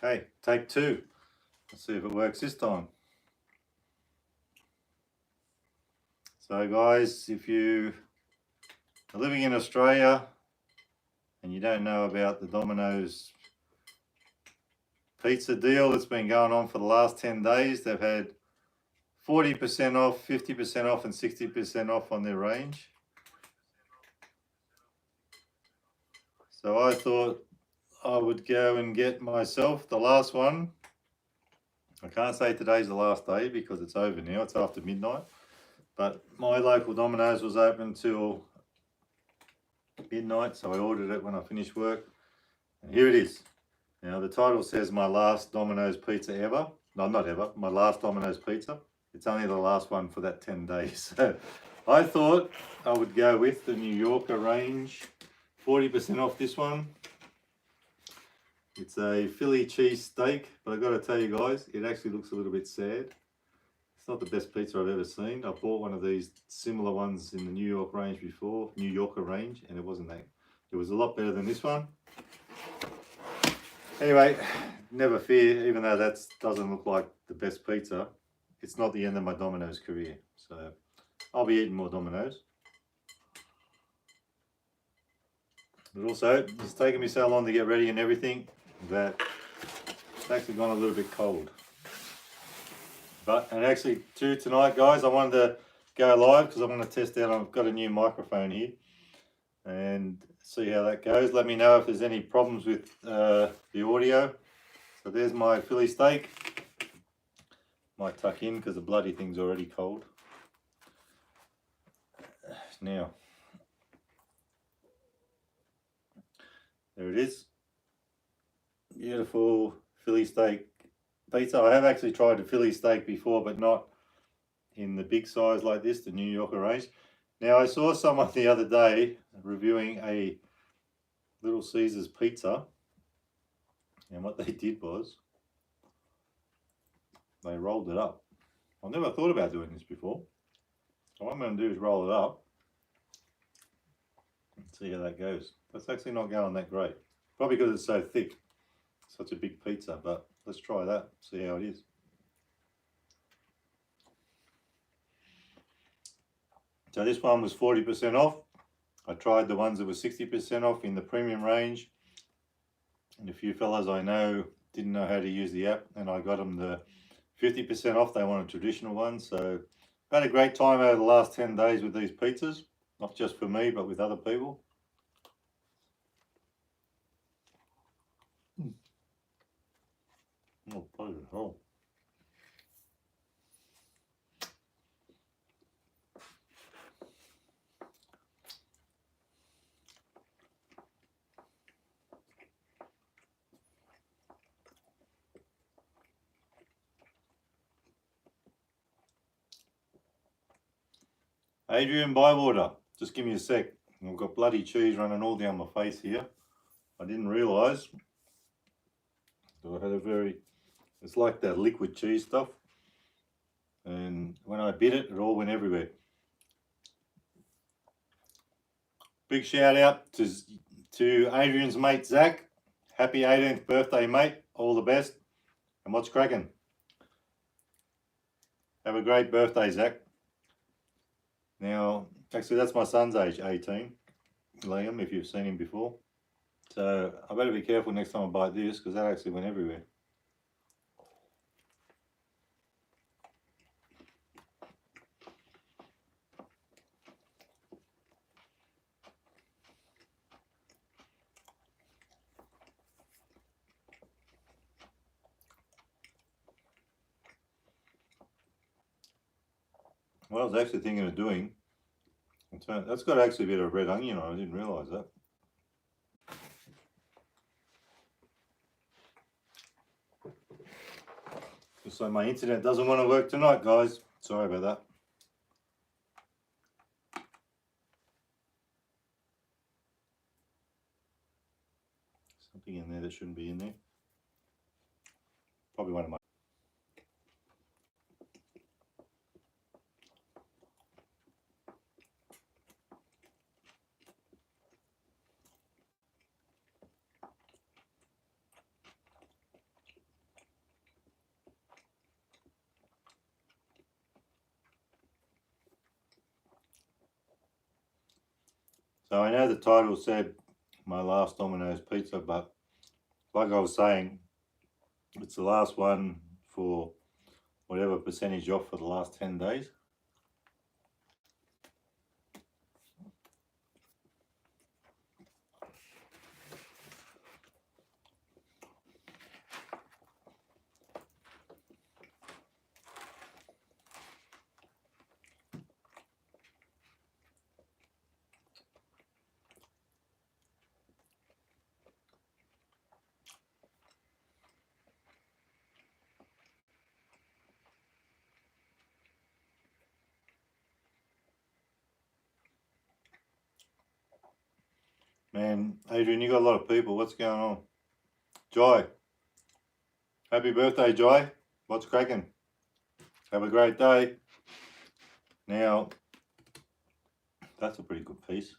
Okay, take two. Let's see if it works this time. So guys, if you are living in Australia and you don't know about the Domino's pizza deal that's been going on for the last 10 days, they've had 40% off, 50% off and 60% off on their range. So I thought I would go and get myself the last one. I can't say today's the last day because it's over now, it's after midnight. But my local Domino's was open till midnight, so I ordered it when I finished work. And here it is. Now the title says my last Domino's pizza ever. No, not ever, my last Domino's pizza. It's only the last one for that 10 days. So I thought I would go with the New Yorker range. 40% off this one. It's a Philly cheese steak, but I've got to tell you guys, it actually looks a little bit sad. It's not the best pizza I've ever seen. I bought one of these similar ones in the New York range before, New Yorker range, and it wasn't that. It was a lot better than this one. Anyway, never fear, even though that doesn't look like the best pizza, it's not the end of my Domino's career. So I'll be eating more Domino's. But also, it's taken me so long to get ready and everything that it's actually gone a little bit cold. And actually too, tonight guys, I wanted to go live because I want to test out, I've got a new microphone here and see how that goes. Let me know if there's any problems with the audio. So there's my Philly steak. Might tuck in because the bloody thing's already cold. Now, there it is. Beautiful Philly steak pizza. I have actually tried the Philly steak before, but not in the big size like this, the New Yorker range. Now I saw someone the other day reviewing a Little Caesars pizza, and what they did was they rolled it up. I never thought about doing this before. So what I'm going to do is roll it up and see how that goes. That's actually not going that great. Probably because it's so thick. Such a big pizza, but let's try that, see how it is. So this one was 40% off. I tried the ones that were 60% off in the premium range. And a few fellas I know didn't know how to use the app, and I got them the 50% off. They wanted traditional ones. So I've had a great time over the last 10 days with these pizzas. Not just for me, but with other people. Oh, bloody hell. Adrian Bywater, just give me a sec. I've got bloody cheese running all down my face here. I didn't realise. I had a very, it's like that liquid cheese stuff. And when I bit it, it all went everywhere. Big shout out to Adrian's mate, Zach. Happy 18th birthday, mate. All the best. And what's cracking? Have a great birthday, Zach. Now, actually that's my son's age, 18. Liam, if you've seen him before. So I better be careful next time I bite this because that actually went everywhere. What I was actually thinking of doing, that's got actually a bit of red onion on it, I didn't realise that. So my internet doesn't want to work tonight, guys. Sorry about that. Something in there that shouldn't be in there. Probably one of my... So I know the title said my last Domino's pizza, but like I was saying, it's the last one for whatever percentage off for the last 10 days. Man, Adrian, you got a lot of people. What's going on? Joy. Happy birthday, Joy. What's cracking? Have a great day. Now, that's a pretty good piece.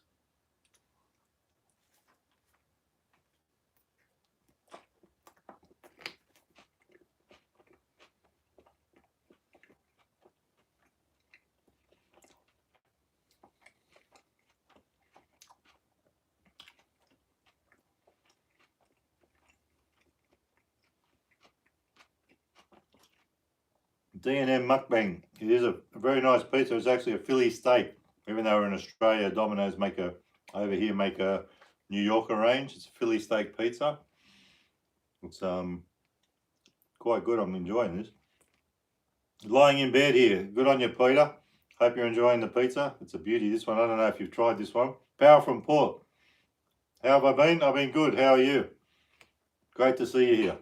D&M mukbang. It is a very nice pizza. It's actually a Philly steak. Even though we're in Australia, Domino's over here make a New Yorker range. It's a Philly steak pizza. It's quite good. I'm enjoying this. Lying in bed here. Good on you, Peter. Hope you're enjoying the pizza. It's a beauty. This one, I don't know if you've tried this one. Power from Port. How have I been? I've been good. How are you? Great to see you here.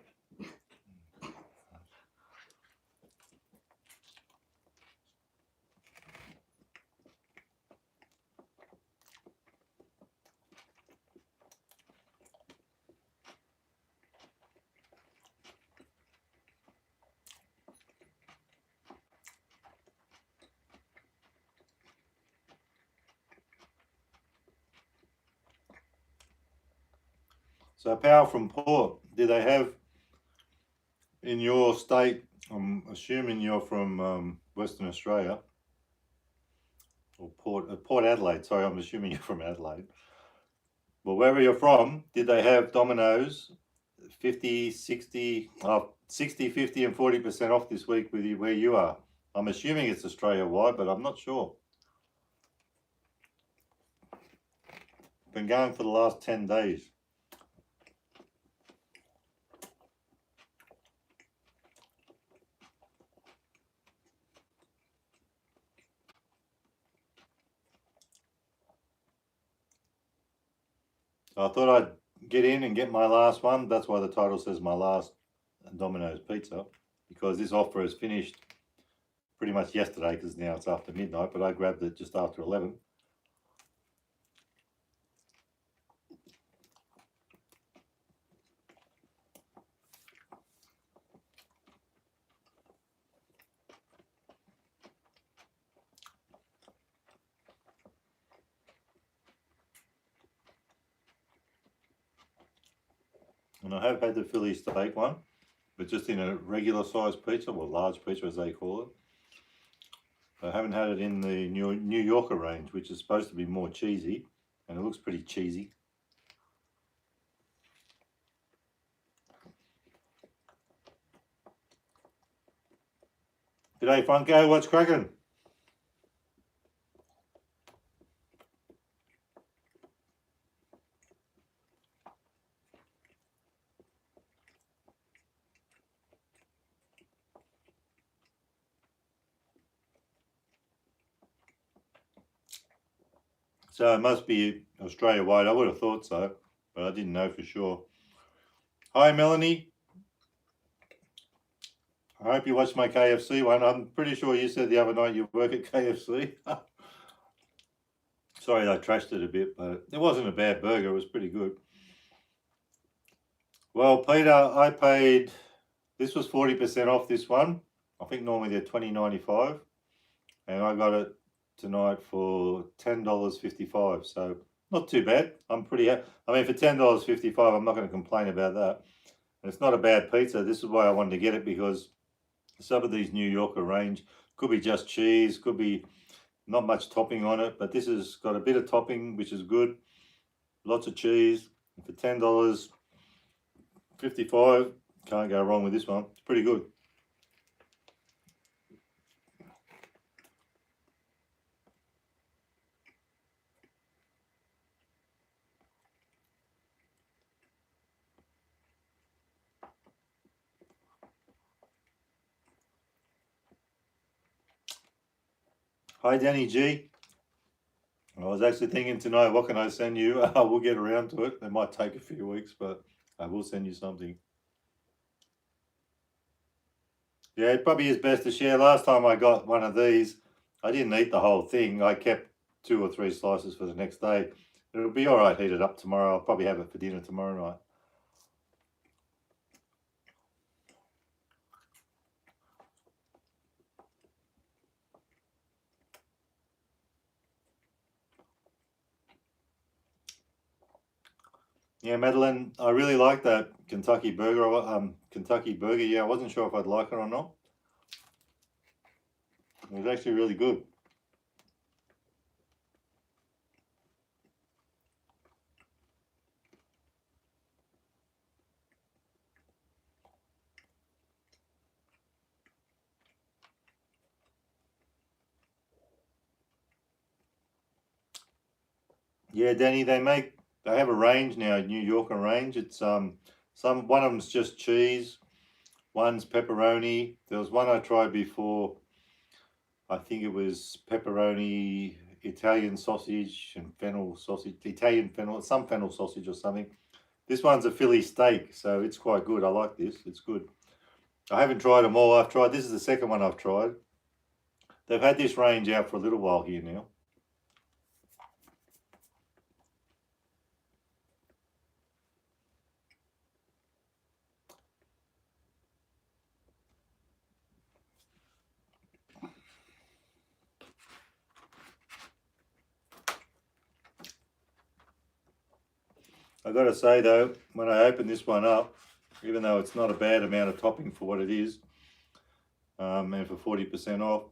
So Power from Port, do they have in your state, I'm assuming you're from Western Australia, or Port Adelaide, sorry, I'm assuming you're from Adelaide. Well, wherever you're from, did they have Domino's 50, 60, 60, 50 and 40% off this week with you where you are? I'm assuming it's Australia-wide, but I'm not sure. Been going for the last 10 days. I thought I'd get in and get my last one. That's why the title says my last Domino's pizza, because this offer is finished pretty much yesterday because now it's after midnight, but I grabbed it just after 11. And I have had the Philly steak one, but just in a regular sized pizza, or large pizza as they call it. I haven't had it in the New Yorker range, which is supposed to be more cheesy, and it looks pretty cheesy. G'day Funko, what's cracking? So it must be Australia-wide. I would have thought so, but I didn't know for sure. Hi, Melanie. I hope you watched my KFC one. I'm pretty sure you said the other night you work at KFC. Sorry, I trashed it a bit, but it wasn't a bad burger. It was pretty good. Well, Peter, I paid, this was 40% off this one. I think normally they're $20.95, and I got it tonight for $10.55, so not too bad. I'm pretty happy. I mean, for $10.55, I'm not going to complain about that. And it's not a bad pizza. This is why I wanted to get it, because some of these New Yorker range could be just cheese, could be Not much topping on it, but this has got a bit of topping, which is good. Lots of cheese. For $10.55, can't go wrong with this one. It's pretty good. Hi, Danny G. I was actually thinking tonight, what can I send you? We'll get around to it. It might take a few weeks, but I will send you something. Yeah, it probably is best to share. Last time I got one of these, I didn't eat the whole thing. I kept 2 or 3 slices for the next day. It'll be all right heated up tomorrow. I'll probably have it for dinner tomorrow night. Yeah, Madeline, I really like that Kentucky burger. Yeah, I wasn't sure if I'd like it or not. It was actually really good. Yeah, Danny, they have a range now, New Yorker range. It's one of them's just cheese, one's pepperoni. There was one I tried before. I think it was pepperoni, Italian sausage, and fennel sausage, Italian fennel, some fennel sausage or something. This one's a Philly steak, so it's quite good. I like this. It's good. I haven't tried them all. This is the second one I've tried. They've had this range out for a little while here now. I got to say though, when I open this one up, even though it's not a bad amount of topping for what it is, and for 40% off,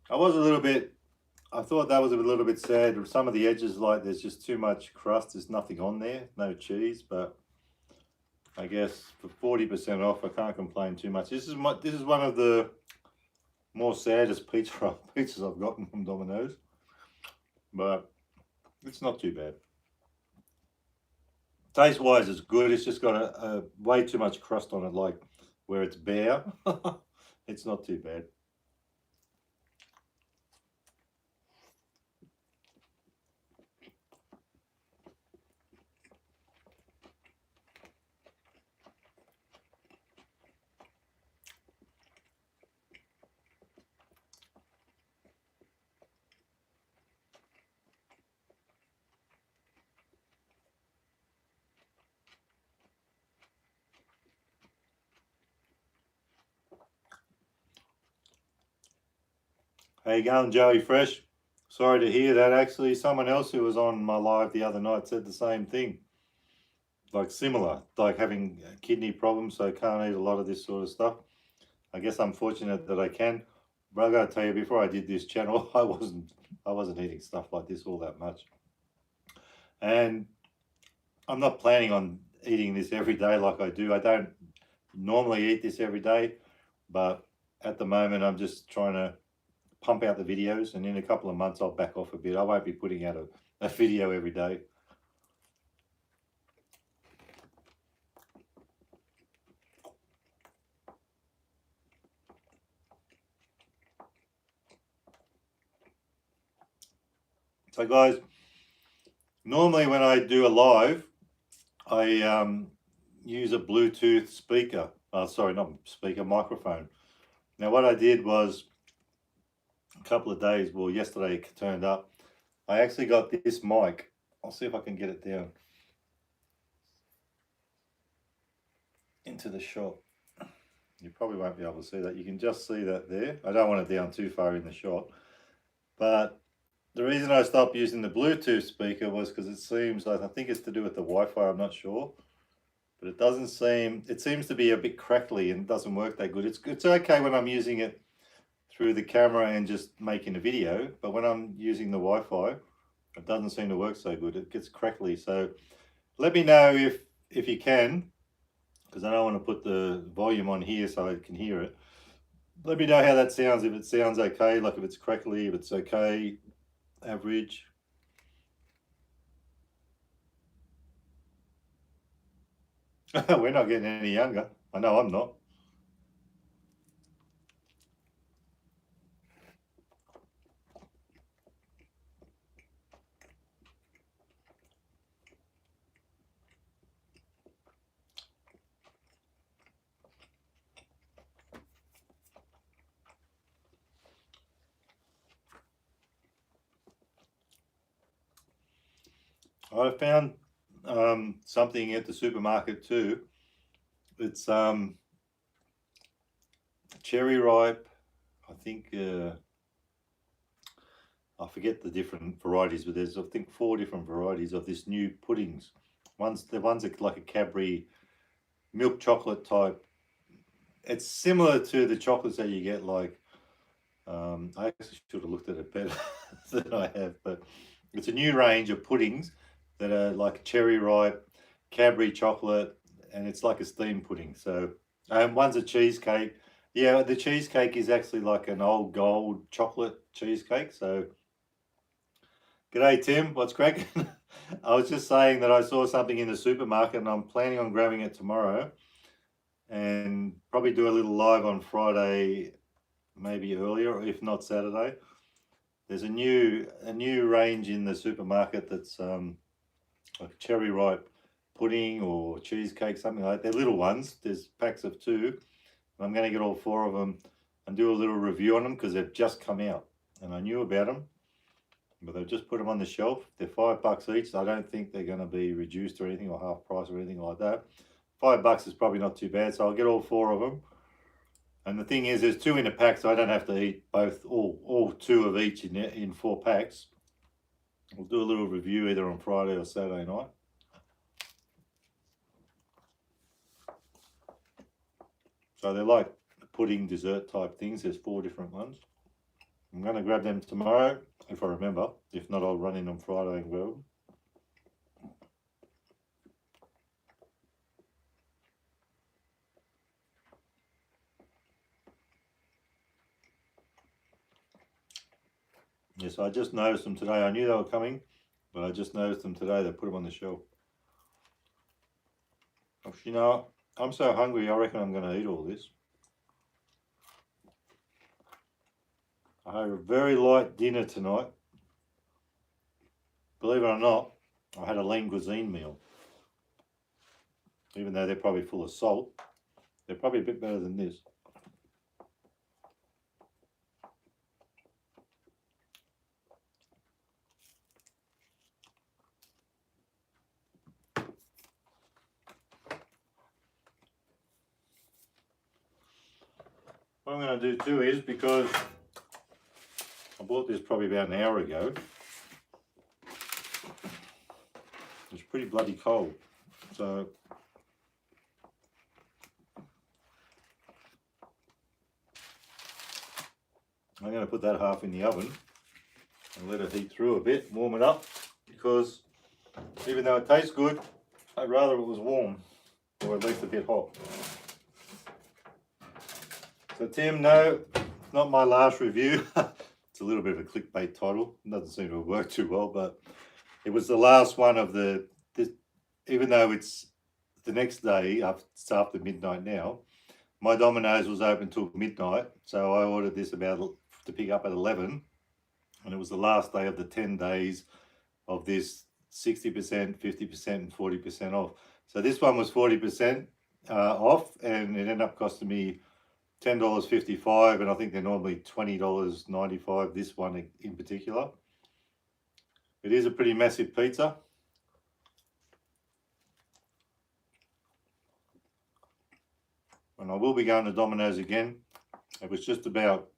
I thought that was a little bit sad. Some of the edges, like there's just too much crust. There's nothing on there, no cheese. But I guess for 40% off, I can't complain too much. This is one of the more saddest pizzas I've gotten from Domino's, but it's not too bad. Taste wise, it's good. It's just got a way too much crust on it, like where it's bare. It's not too bad. How you going, Joey Fresh? Sorry to hear that. Actually, someone else who was on my live the other night said the same thing. Like similar, like having kidney problems, so can't eat a lot of this sort of stuff. I guess I'm fortunate that I can. But I gotta tell you, before I did this channel, I wasn't eating stuff like this all that much. And I'm not planning on eating this every day like I do. I don't normally eat this every day, but at the moment I'm just trying to pump out the videos, and in a couple of months I'll back off a bit. I won't be putting out a video every day. So guys, normally when I do a live, I use a Bluetooth speaker. Sorry, not speaker, microphone. Now what I did was a couple of days, well yesterday it turned up, I actually got this mic. I'll see if I can get it down into the shot. You probably won't be able to see that. You can just see that there. I don't want it down too far in the shot. But the reason I stopped using the Bluetooth speaker was because it seems like, I think it's to do with the Wi-Fi, I'm not sure. But it seems to be a bit crackly and doesn't work that good. It's okay when I'm using it through the camera and just making a video, but when I'm using the Wi-Fi, it doesn't seem to work so good. It gets crackly. So let me know if you can, because I don't want to put the volume on here so I can hear it. Let me know how that sounds, if it sounds okay, like if it's crackly, if it's okay, average. We're not getting any younger. I know I'm not. I found something at the supermarket too. It's cherry ripe. I think I forget the different varieties, but there's I think 4 different varieties of this new puddings. The ones are like a Cadbury milk chocolate type. It's similar to the chocolates that you get like. I actually should have looked at it better than I have, but it's a new range of puddings that are like cherry ripe, Cadbury chocolate, and it's like a steamed pudding. So one's a cheesecake. Yeah, the cheesecake is actually like an old gold chocolate cheesecake. So, g'day Tim, what's cracking? I was just saying that I saw something in the supermarket and I'm planning on grabbing it tomorrow and probably do a little live on Friday, maybe earlier, if not Saturday. There's a new range in the supermarket that's like cherry ripe pudding or cheesecake, something like that. They're little ones. There's packs of 2. I'm going to get all 4 of them and do a little review on them because they've just come out and I knew about them, but they've just put them on the shelf. They're $5 each. So I don't think they're going to be reduced or anything or half price or anything like that. $5 is probably not too bad. So I'll get all 4 of them. And the thing is, there's 2 in a pack, so I don't have to eat all 2 of each in 4 packs. We'll do a little review either on Friday or Saturday night. So they're like pudding dessert type things. There's 4 different ones. I'm going to grab them tomorrow if I remember. If not, I'll run in on Friday and grab them. Yes, I just noticed them today. I knew they were coming, but I just noticed them today. They put them on the shelf. You know, I'm so hungry, I reckon I'm going to eat all this. I had a very light dinner tonight. Believe it or not, I had a lean cuisine meal. Even though they're probably full of salt, they're probably a bit better than this. What I'm going to do too is, because I bought this probably about an hour ago, it's pretty bloody cold, so I'm going to put that half in the oven and let it heat through a bit, warm it up, because even though it tastes good, I'd rather it was warm, or at least a bit hot. So Tim, no, not my last review. It's a little bit of a clickbait title. It doesn't seem to have worked too well, but it was the last one of even though it's the next day, it's after midnight now, my Domino's was open till midnight. So I ordered this to pick up at 11. And it was the last day of the 10 days of this 60%, 50% and 40% off. So this one was 40% off, and it ended up costing me $10.55, and I think they're normally $20.95, this one in particular. It is a pretty massive pizza. And I will be going to Domino's again. It was just about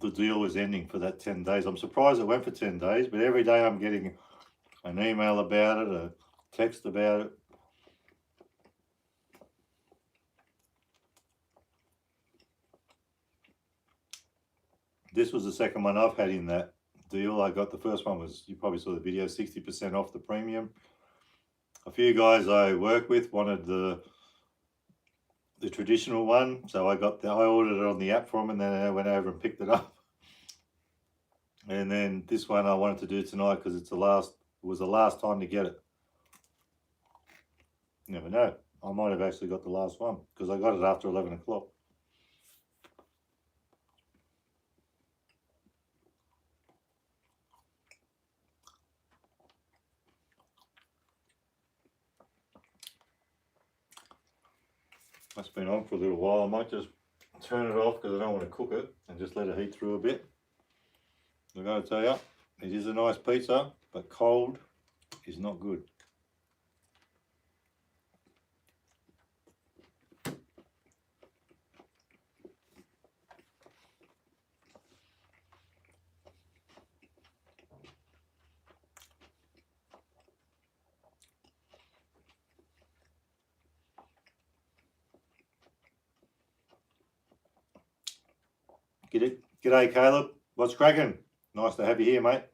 the deal was ending for that 10 days. I'm surprised it went for 10 days, but every day I'm getting an email about it, a text about it. This was the second one I've had in that deal. I got the first one was, you probably saw the video, 60% off the premium. A few guys I work with wanted the traditional one, so I ordered it on the app for them, and then I went over and picked it up. And then this one I wanted to do tonight because it was the last time to get it. You never know. I might have actually got the last one because I got it after 11 o'clock. That's been on for a little while. I might just turn it off because I don't want to cook it and just let it heat through a bit. I gotta tell you, it is a nice pizza, but cold is not good. G'day Caleb, what's cracking? Nice to have you here, mate.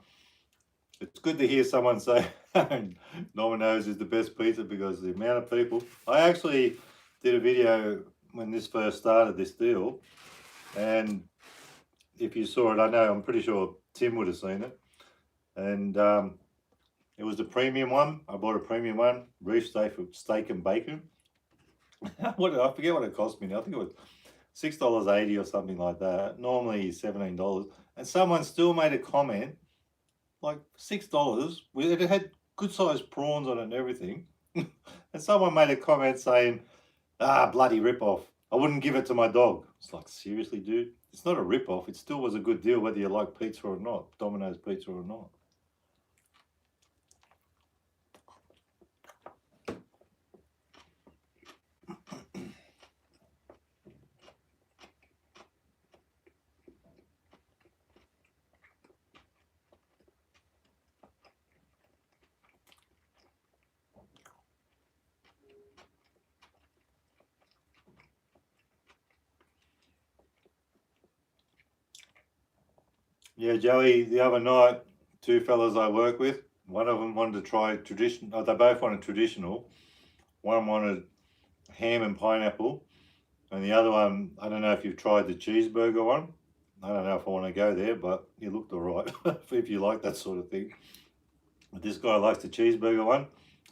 It's good to hear someone say Dominos is the best pizza because the amount of people. I actually did a video when this first started, this deal, and if you saw it, I'm pretty sure Tim would have seen it, and it was the premium one. I bought a premium one, reef steak and bacon. I forget what it cost me now. I think it was $6.80 or something like that. Normally $17, and someone still made a comment like $6. It had good sized prawns on it and everything, and someone made a comment saying, bloody rip-off. I wouldn't give it to my dog. It's like, seriously, dude? It's not a rip-off. It still was a good deal whether you like pizza or not, Domino's pizza or not. Yeah, Joey, the other night, two fellas I work with, one of them wanted to try traditional. They both wanted traditional. One wanted ham and pineapple, and the other one, I don't know if you've tried the cheeseburger one. I don't know if I want to go there, but it looked all right if you like that sort of thing. But this guy likes the cheeseburger one,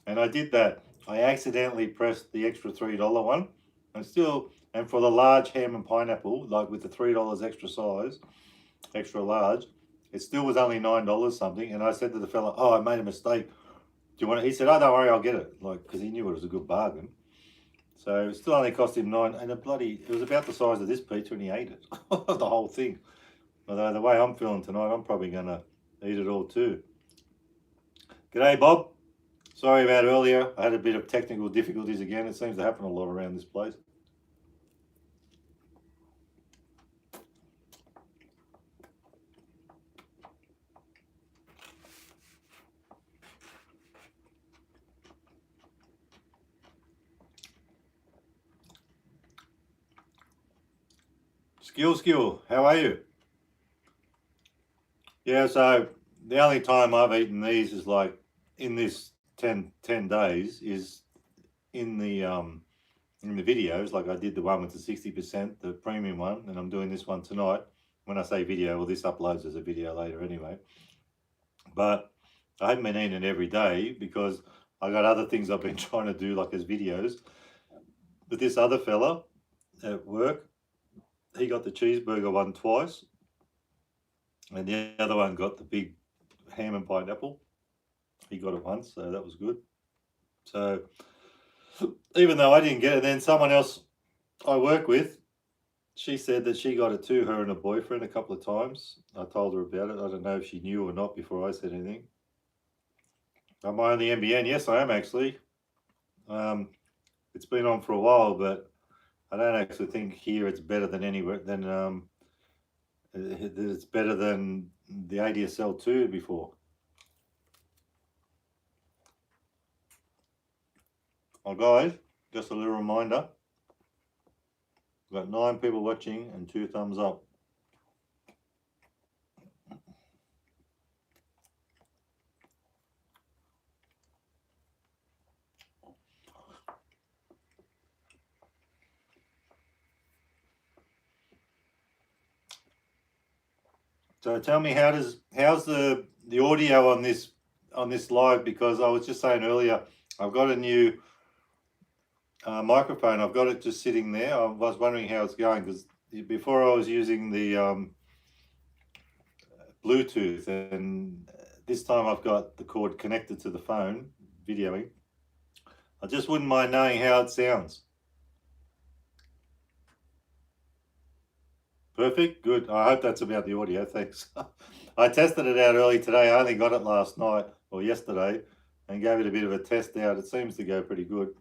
and I did that. I accidentally pressed the extra $3 one, and for the large ham and pineapple, like with the $3 extra size, extra large, it still was only $9 something. And I said to the fella, "Oh, I made a mistake. Do you want it?" He said, "Oh, don't worry, I'll get it." Like, because he knew it was a good bargain. So it still only cost him $9, and it was about the size of this pizza, and he ate it, the whole thing. Although the way I'm feeling tonight, I'm probably gonna eat it all too. G'day, Bob. Sorry about earlier. I had a bit of technical difficulties again. It seems to happen a lot around this place. Skill, how are you? Yeah, so the only time I've eaten these is like in this 10 days is in the videos. Like I did the one with the 60%, the premium one, and I'm doing this one tonight. When I say video, well, this uploads as a video later anyway. But I haven't been eating it every day because I got other things I've been trying to do, like as videos. But this other fella at work, he got the cheeseburger one twice, and the other one got the big ham and pineapple. He got it once, so that was good. So even though I didn't get it, then someone else I work with, she said that she got it too, her and her boyfriend, a couple of times. I told her about it. I don't know if she knew or not before I said anything. Am I on the NBN? Yes, I am actually. It's been on for a while, but I don't actually think here it's better than anywhere. It's better than the ADSL 2 before. Oh, guys, just a little reminder. We've got 9 people watching and 2 thumbs up. So tell me, how's the audio on this live? Because I was just saying earlier, I've got a new microphone. I've got it just sitting there. I was wondering how it's going because before I was using the Bluetooth, and this time I've got the cord connected to the phone, videoing. I just wouldn't mind knowing how it sounds. Perfect, good. I hope that's about the audio, thanks. I tested it out early today. I only got it last night or yesterday and gave it a bit of a test out. It seems to go pretty good.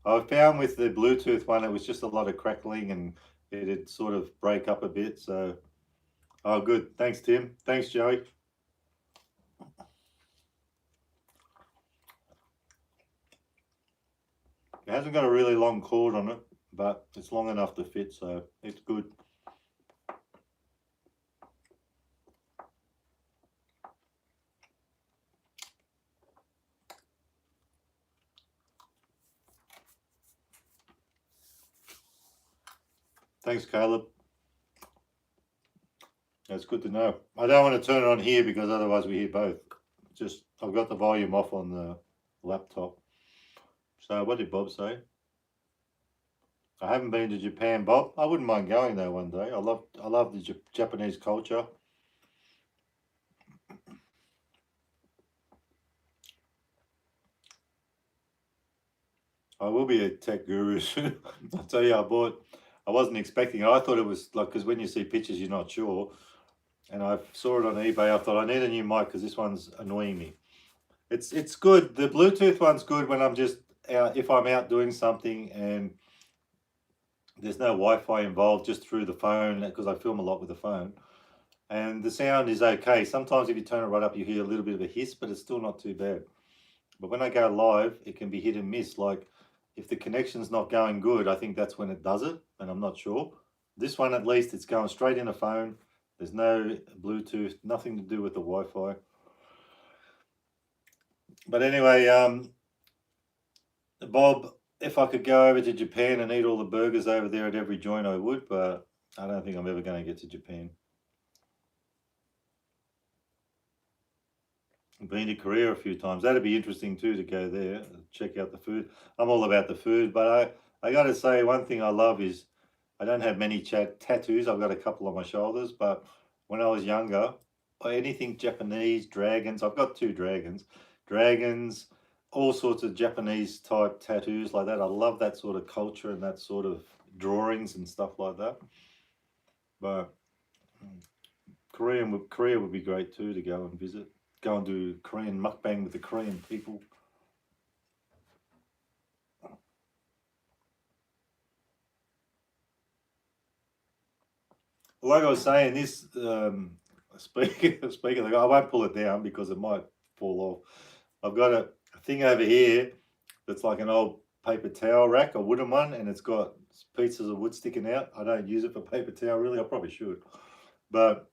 I found with the Bluetooth one, it was just a lot of crackling and it'd sort of break up a bit. So, oh, good. Thanks, Tim. Thanks, Joey. It hasn't got a really long cord on it, but it's long enough to fit, so it's good. Thanks, Caleb. That's good to know. I don't want to turn it on here because otherwise we hear both. Just, I've got the volume off on the laptop. So what did Bob say? I haven't been to Japan, Bob. I wouldn't mind going there one day. I love the Japanese culture. I will be a tech guru soon. I'll tell you, I wasn't expecting it. I thought it was like, because when you see pictures, you're not sure. And I saw it on eBay. I thought I need a new mic because this one's annoying me. It's good. The Bluetooth one's good when I'm just out, if I'm out doing something and there's no Wi-Fi involved, just through the phone, because I film a lot with the phone. And the sound is okay. Sometimes if you turn it right up, you hear a little bit of a hiss, but it's still not too bad. But when I go live, it can be hit and miss. Like if the connection's not going good, I think that's when it does it, and I'm not sure. This one, at least, it's going straight in a phone. There's no Bluetooth, nothing to do with the Wi-Fi. But anyway, Bob, if I could go over to Japan and eat all the burgers over there at every joint, I would, but I don't think I'm ever going to get to Japan. I've been to Korea a few times. That'd be interesting too, to go there, check out the food. I'm all about the food, but I got to say, one thing I love is I don't have many tattoos. I've got a couple on my shoulders, but when I was younger, anything Japanese, dragons, I've got 2 dragons, all sorts of Japanese type tattoos like that. I love that sort of culture and that sort of drawings and stuff like that. But Korea would be great too, to go and visit. Go and do Korean mukbang with the Korean people. Like I was saying, this speaking of the, I won't pull it down because it might fall off. I've got a thing over here that's like an old paper towel rack, a wooden one, and it's got pieces of wood sticking out. I don't use it for paper towel really. I probably should, but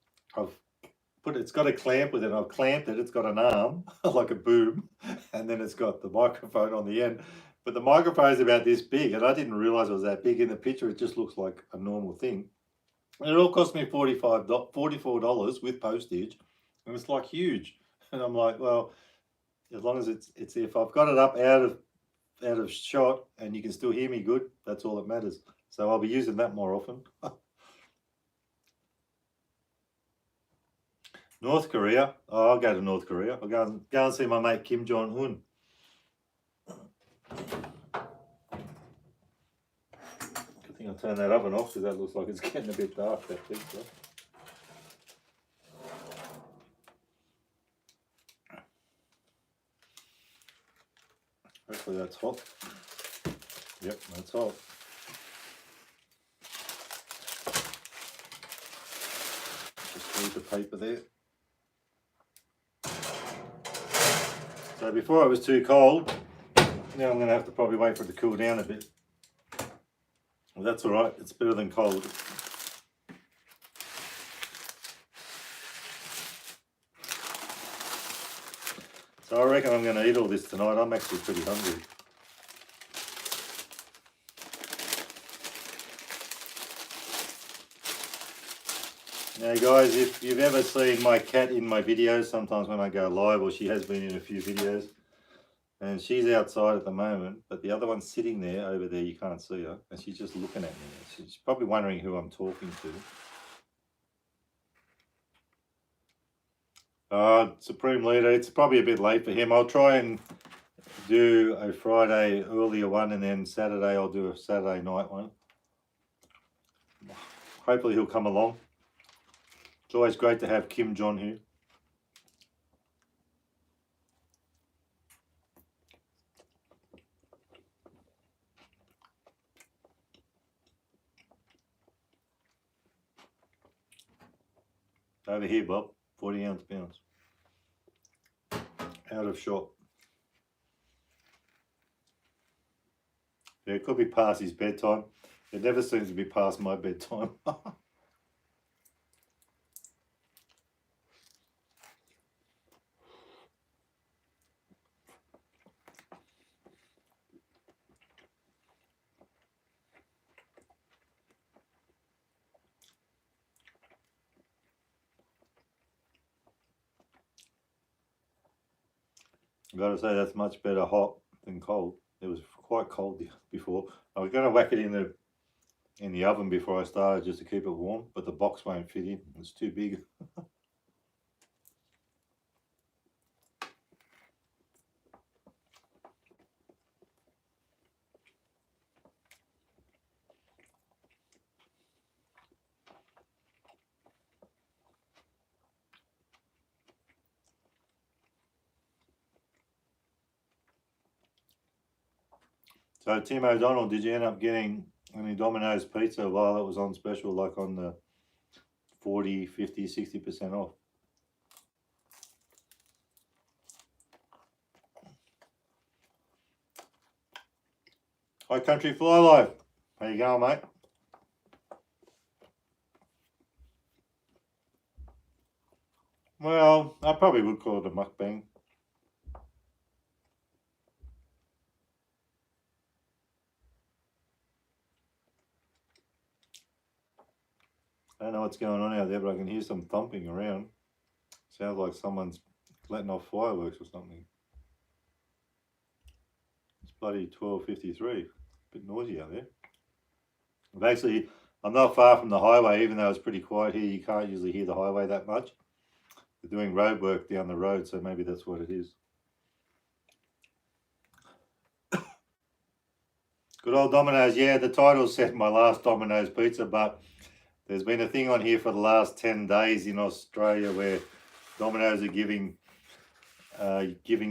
it's got a clamp with it. I've clamped it. It's got an arm like a boom, and then it's got the microphone on the end. But the microphone is about this big, and I didn't realize it was that big in the picture. It just looks like a normal thing. And it all cost me $44 with postage, and it's like huge. And I'm like, well, as long as it's if I've got it up out of shot and you can still hear me good, that's all that matters. So I'll be using that more often. North Korea. Oh, I'll go to North Korea. I'll go and see my mate Kim Jong-un. Good thing I'll turn that oven off because that looks like it's getting a bit dark, that thing. So. Hopefully that's hot. Yep, that's hot. Just leave the paper there. So before it was too cold, now I'm going to have to probably wait for it to cool down a bit. Well, that's all right. It's better than cold. So I reckon I'm going to eat all this tonight. I'm actually pretty hungry. Now guys, if you've ever seen my cat in my videos, sometimes when I go live, or she has been in a few videos, and she's outside at the moment, but the other one's sitting there, over there, you can't see her, and she's just looking at me. She's probably wondering who I'm talking to. Supreme Leader, it's probably a bit late for him. I'll try and do a Friday earlier one, and then Saturday I'll do a Saturday night one. Hopefully he'll come along. It's always great to have Kim John here. Over here, Bob, 40-ounce pounds. Out of shot. Yeah, it could be past his bedtime. It never seems to be past my bedtime. I've got to say that's much better hot than cold. It was quite cold before. I was going to whack it in the oven before I started just to keep it warm, but the box won't fit in. It's too big. So Tim O'Donnell, did you end up getting any Domino's pizza while it was on special, like on the 40, 50, 60% off? Hi Country Fly Life. How you going, mate? Well, I probably would call it a mukbang. I don't know what's going on out there, but I can hear some thumping around. Sounds like someone's letting off fireworks or something. It's bloody 12:53. Bit noisy out there. Basically, I'm not far from the highway, even though it's pretty quiet here. You can't usually hear the highway that much. They're doing road work down the road, so maybe that's what it is. Good old Domino's. Yeah, the title said my last Domino's pizza, but there's been a thing on here for the last 10 days in Australia where Domino's are giving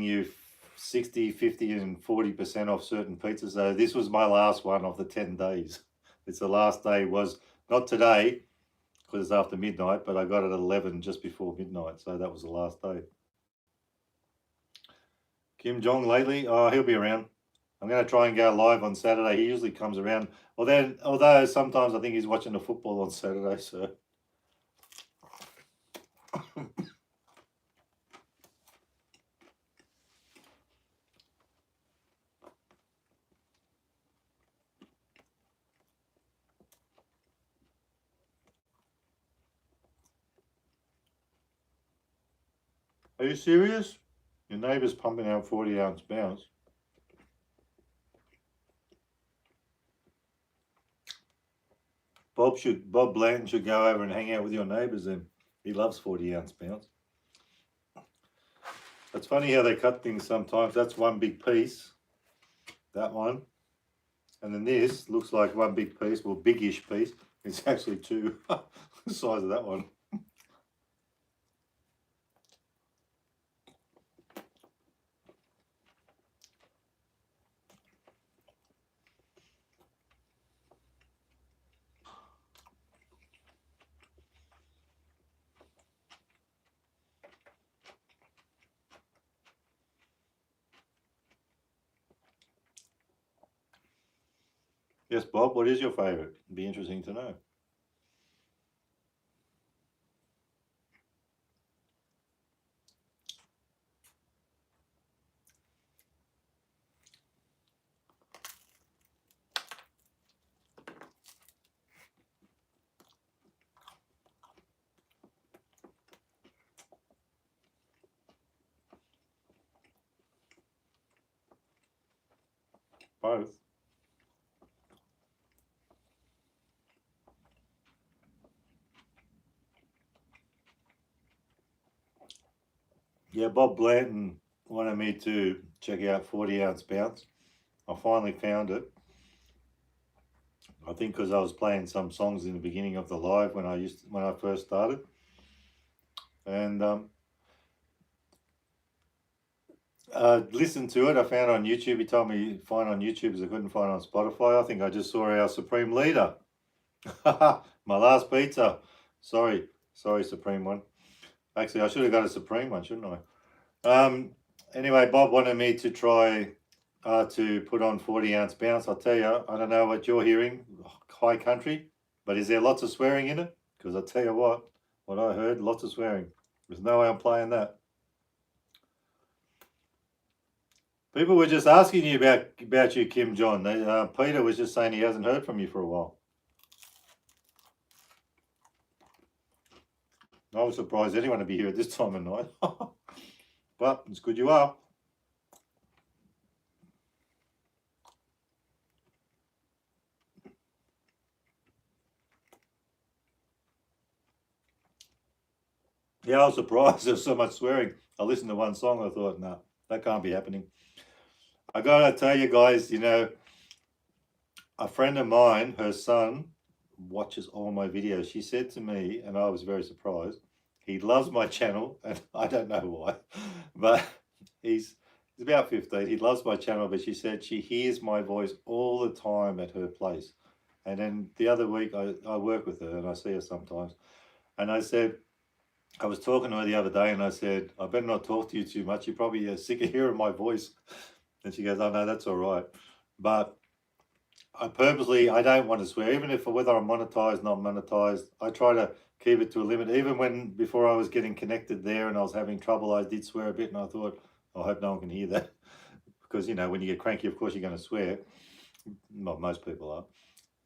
you 60, 50 and 40% off certain pizzas. So this was my last one of the 10 days. It's the last day, was not today because it's after midnight, but I got it at 11 just before midnight. So that was the last day. Kim Jong lately, oh, he'll be around. I'm going to try and go live on Saturday. He usually comes around. Although sometimes I think he's watching the football on Saturday, so. Are you serious? Your neighbour's pumping out 40-ounce pounds. Bob Blanton should go over and hang out with your neighbours then. He loves 40-ounce pounds. It's funny how they cut things sometimes. That's one big piece. That one. And then this looks like one big piece, well, big-ish piece. It's actually two. The size of that one. Yes, Bob, what is your favourite? It'd be interesting to know. Both. Yeah, Bob Blanton wanted me to check out 40-ounce bounce. I finally found it. I think because I was playing some songs in the beginning of the live when I first started, and listened to it. I found it on YouTube. He told me to find on YouTube because I couldn't find it on Spotify. I think I just saw our Supreme Leader. My last pizza. Sorry, Supreme One. Actually, I should have got a Supreme one, shouldn't I? Anyway, Bob wanted me to try to put on 40-ounce bounce. I'll tell you, I don't know what you're hearing, high country, but is there lots of swearing in it? Because I'll tell you what I heard, lots of swearing. There's no way I'm playing that. People were just asking you about you, Kim John. Peter was just saying he hasn't heard from you for a while. I was surprised anyone would be here at this time of night. But it's good you are. Yeah, I was surprised there's so much swearing. I listened to one song, I thought, no, that can't be happening. I gotta tell you guys, a friend of mine, her son, watches all my videos. She said to me, and I was very surprised, he loves my channel, and I don't know why, but he's about 15. He loves my channel, but she said she hears my voice all the time at her place. And then the other week, I work with her, and I see her sometimes. And I said, I was talking to her the other day, and I said, I better not talk to you too much. You're probably sick of hearing my voice. And she goes, oh, no, that's all right. But I don't want to swear, even if whether I'm monetized, not monetized. I try to keep it to a limit. Even before I was getting connected there and I was having trouble, I did swear a bit, and I thought, I hope no one can hear that. Because, when you get cranky, of course, you're going to swear. Not most people are.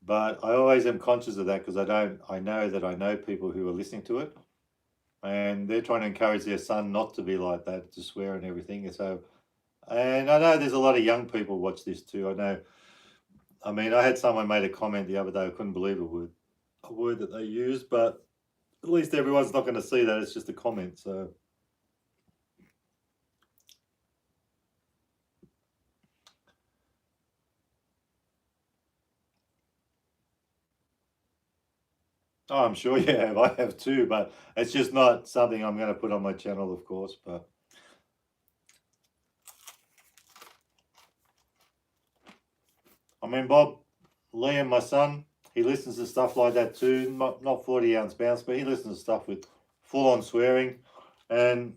But I always am conscious of that because I know that I know people who are listening to it. And they're trying to encourage their son not to be like that, to swear and everything. And I know there's a lot of young people watch this too. I had someone made a comment the other day. I couldn't believe a word that they used, but at least everyone's not going to see that. It's just a comment. So oh, I'm sure you have. I have too, but it's just not something I'm going to put on my channel, of course. But Bob, Liam, my son, he listens to stuff like that too. Not 40-ounce bounce, but he listens to stuff with full-on swearing. And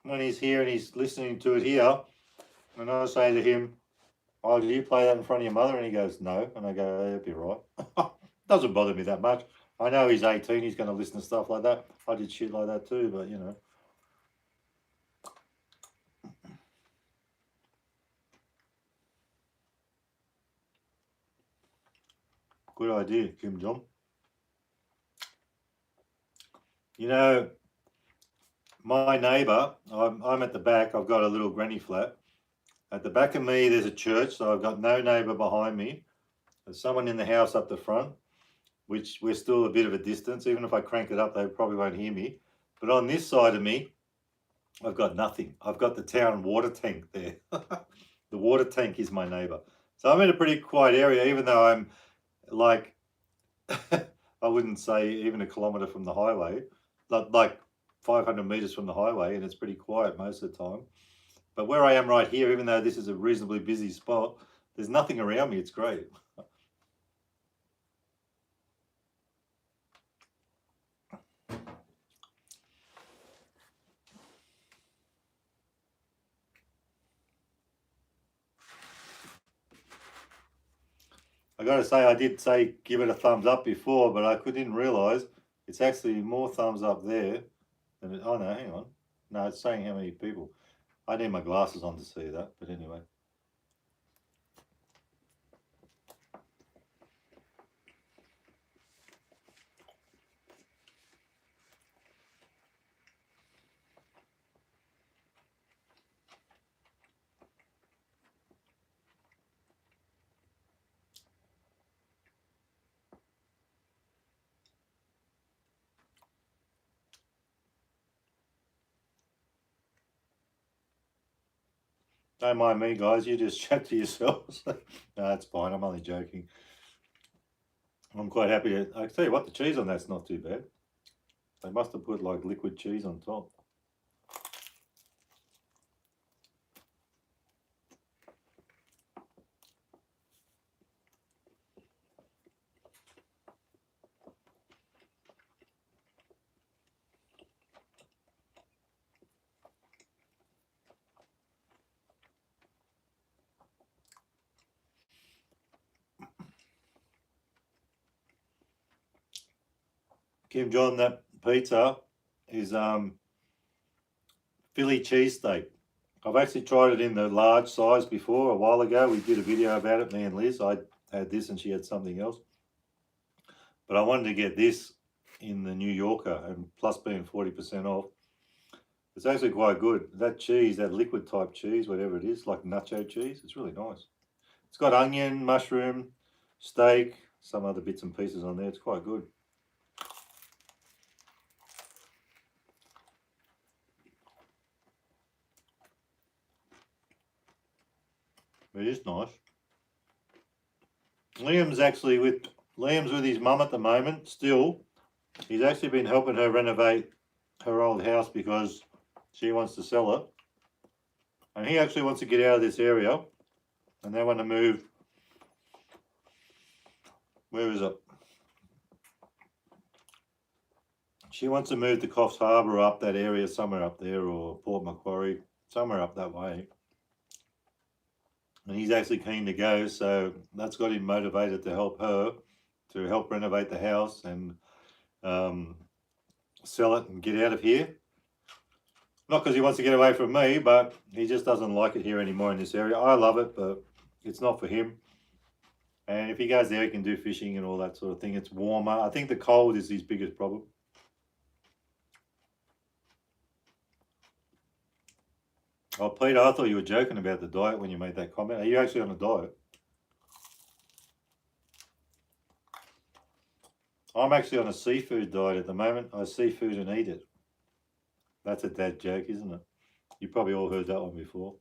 when he's here and he's listening to it here, and I say to him, oh, do you play that in front of your mother? And he goes, no. And I go, that'd be right. Doesn't bother me that much. I know he's 18, he's going to listen to stuff like that. I did shit like that too, but Good idea, Kim Jong. My neighbour, I'm at the back, I've got a little granny flat. At the back of me, there's a church, so I've got no neighbour behind me. There's someone in the house up the front, which we're still a bit of a distance. Even if I crank it up, they probably won't hear me. But on this side of me, I've got nothing. I've got the town water tank there. The water tank is my neighbour. So I'm in a pretty quiet area, even though I'm like, I wouldn't say even a kilometre from the highway, like 500 metres from the highway, and it's pretty quiet most of the time. But where I am right here, even though this is a reasonably busy spot, there's nothing around me. It's great. I got to say, I did say give it a thumbs up before, but I didn't realise it's actually more thumbs up there than it, oh no, hang on. No, it's saying how many people. I need my glasses on to see that, but anyway. Don't mind me, guys. You just chat to yourselves. No, that's fine. I'm only joking. I'm quite happy. I tell you what, the cheese on that's not too bad. They must have put like liquid cheese on top. Kim John, that pizza is Philly cheesesteak. I've actually tried it in the large size before a while ago. We did a video about it, me and Liz. I had this and she had something else. But I wanted to get this in the New Yorker, and plus being 40% off. It's actually quite good. That cheese, that liquid type cheese, whatever it is, like nacho cheese, it's really nice. It's got onion, mushroom, steak, some other bits and pieces on there. It's quite good. It is nice. Liam's with his mum at the moment. Still, he's actually been helping her renovate her old house because she wants to sell it, and he actually wants to get out of this area, and they want to move. Where is it? She wants to move to Coffs Harbour, up that area, somewhere up there, or Port Macquarie, somewhere up that way. And he's actually keen to go, so that's got him motivated to help her, to help renovate the house and sell it and get out of here. Not because he wants to get away from me, but he just doesn't like it here anymore in this area. I love it, but it's not for him. And if he goes there, he can do fishing and all that sort of thing. It's warmer. I think the cold is his biggest problem. Oh, Peter, I thought you were joking about the diet when you made that comment. Are you actually on a diet? I'm actually on a seafood diet at the moment. I see food and eat it. That's a dad joke, isn't it? You probably all heard that one before.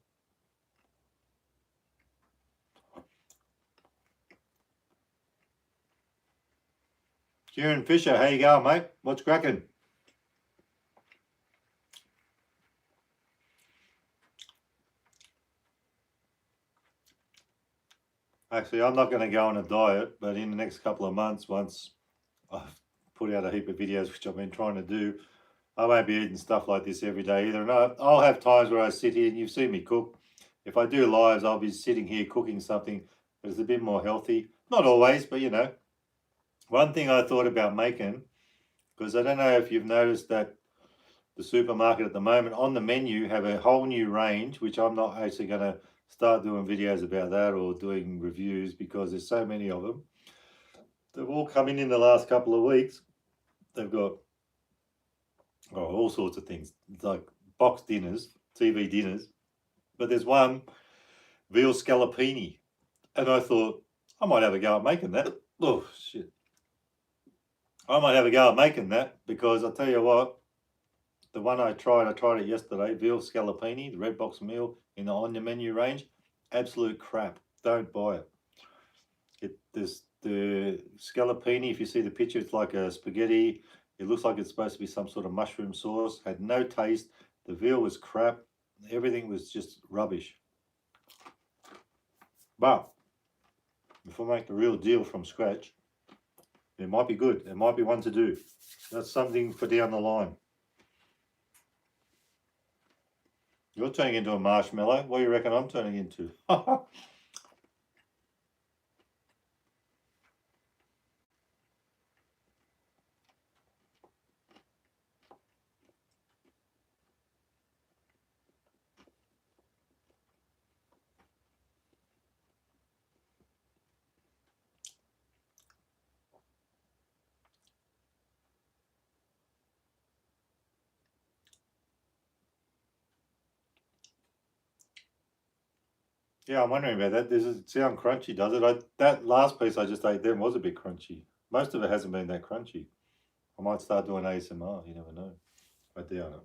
Kieran Fisher, how you going, mate? What's cracking? Actually, I'm not going to go on a diet, but in the next couple of months, once I've put out a heap of videos, which I've been trying to do, I won't be eating stuff like this every day either. And I'll have times where I sit here, and you've seen me cook. If I do lives, I'll be sitting here cooking something that's a bit more healthy. Not always, but you know. One thing I thought about making, because I don't know if you've noticed that the supermarket at the moment on the menu have a whole new range, which I'm not actually going to start doing videos about that or doing reviews because there's so many of them. They've all come in the last couple of weeks. They've got all sorts of things, like box dinners, TV dinners. But there's one, veal scallopini. And I thought, I might have a go at making that. Oh, shit. I might have a go at making that because I'll tell you what, the one I tried it yesterday, veal scallopini, the red box meal in the on your menu range. Absolute crap. Don't buy it. There's the scallopini, if you see the picture, it's like a spaghetti. It looks like it's supposed to be some sort of mushroom sauce. Had no taste. The veal was crap. Everything was just rubbish. But if I make the real deal from scratch, it might be good. It might be one to do. That's something for down the line. You're turning into a marshmallow. What do you reckon I'm turning into? Yeah, I'm wondering about that. Does it sound crunchy, does it? That last piece I just ate then was a bit crunchy. Most of it hasn't been that crunchy. I might start doing ASMR, you never know. I doubt it.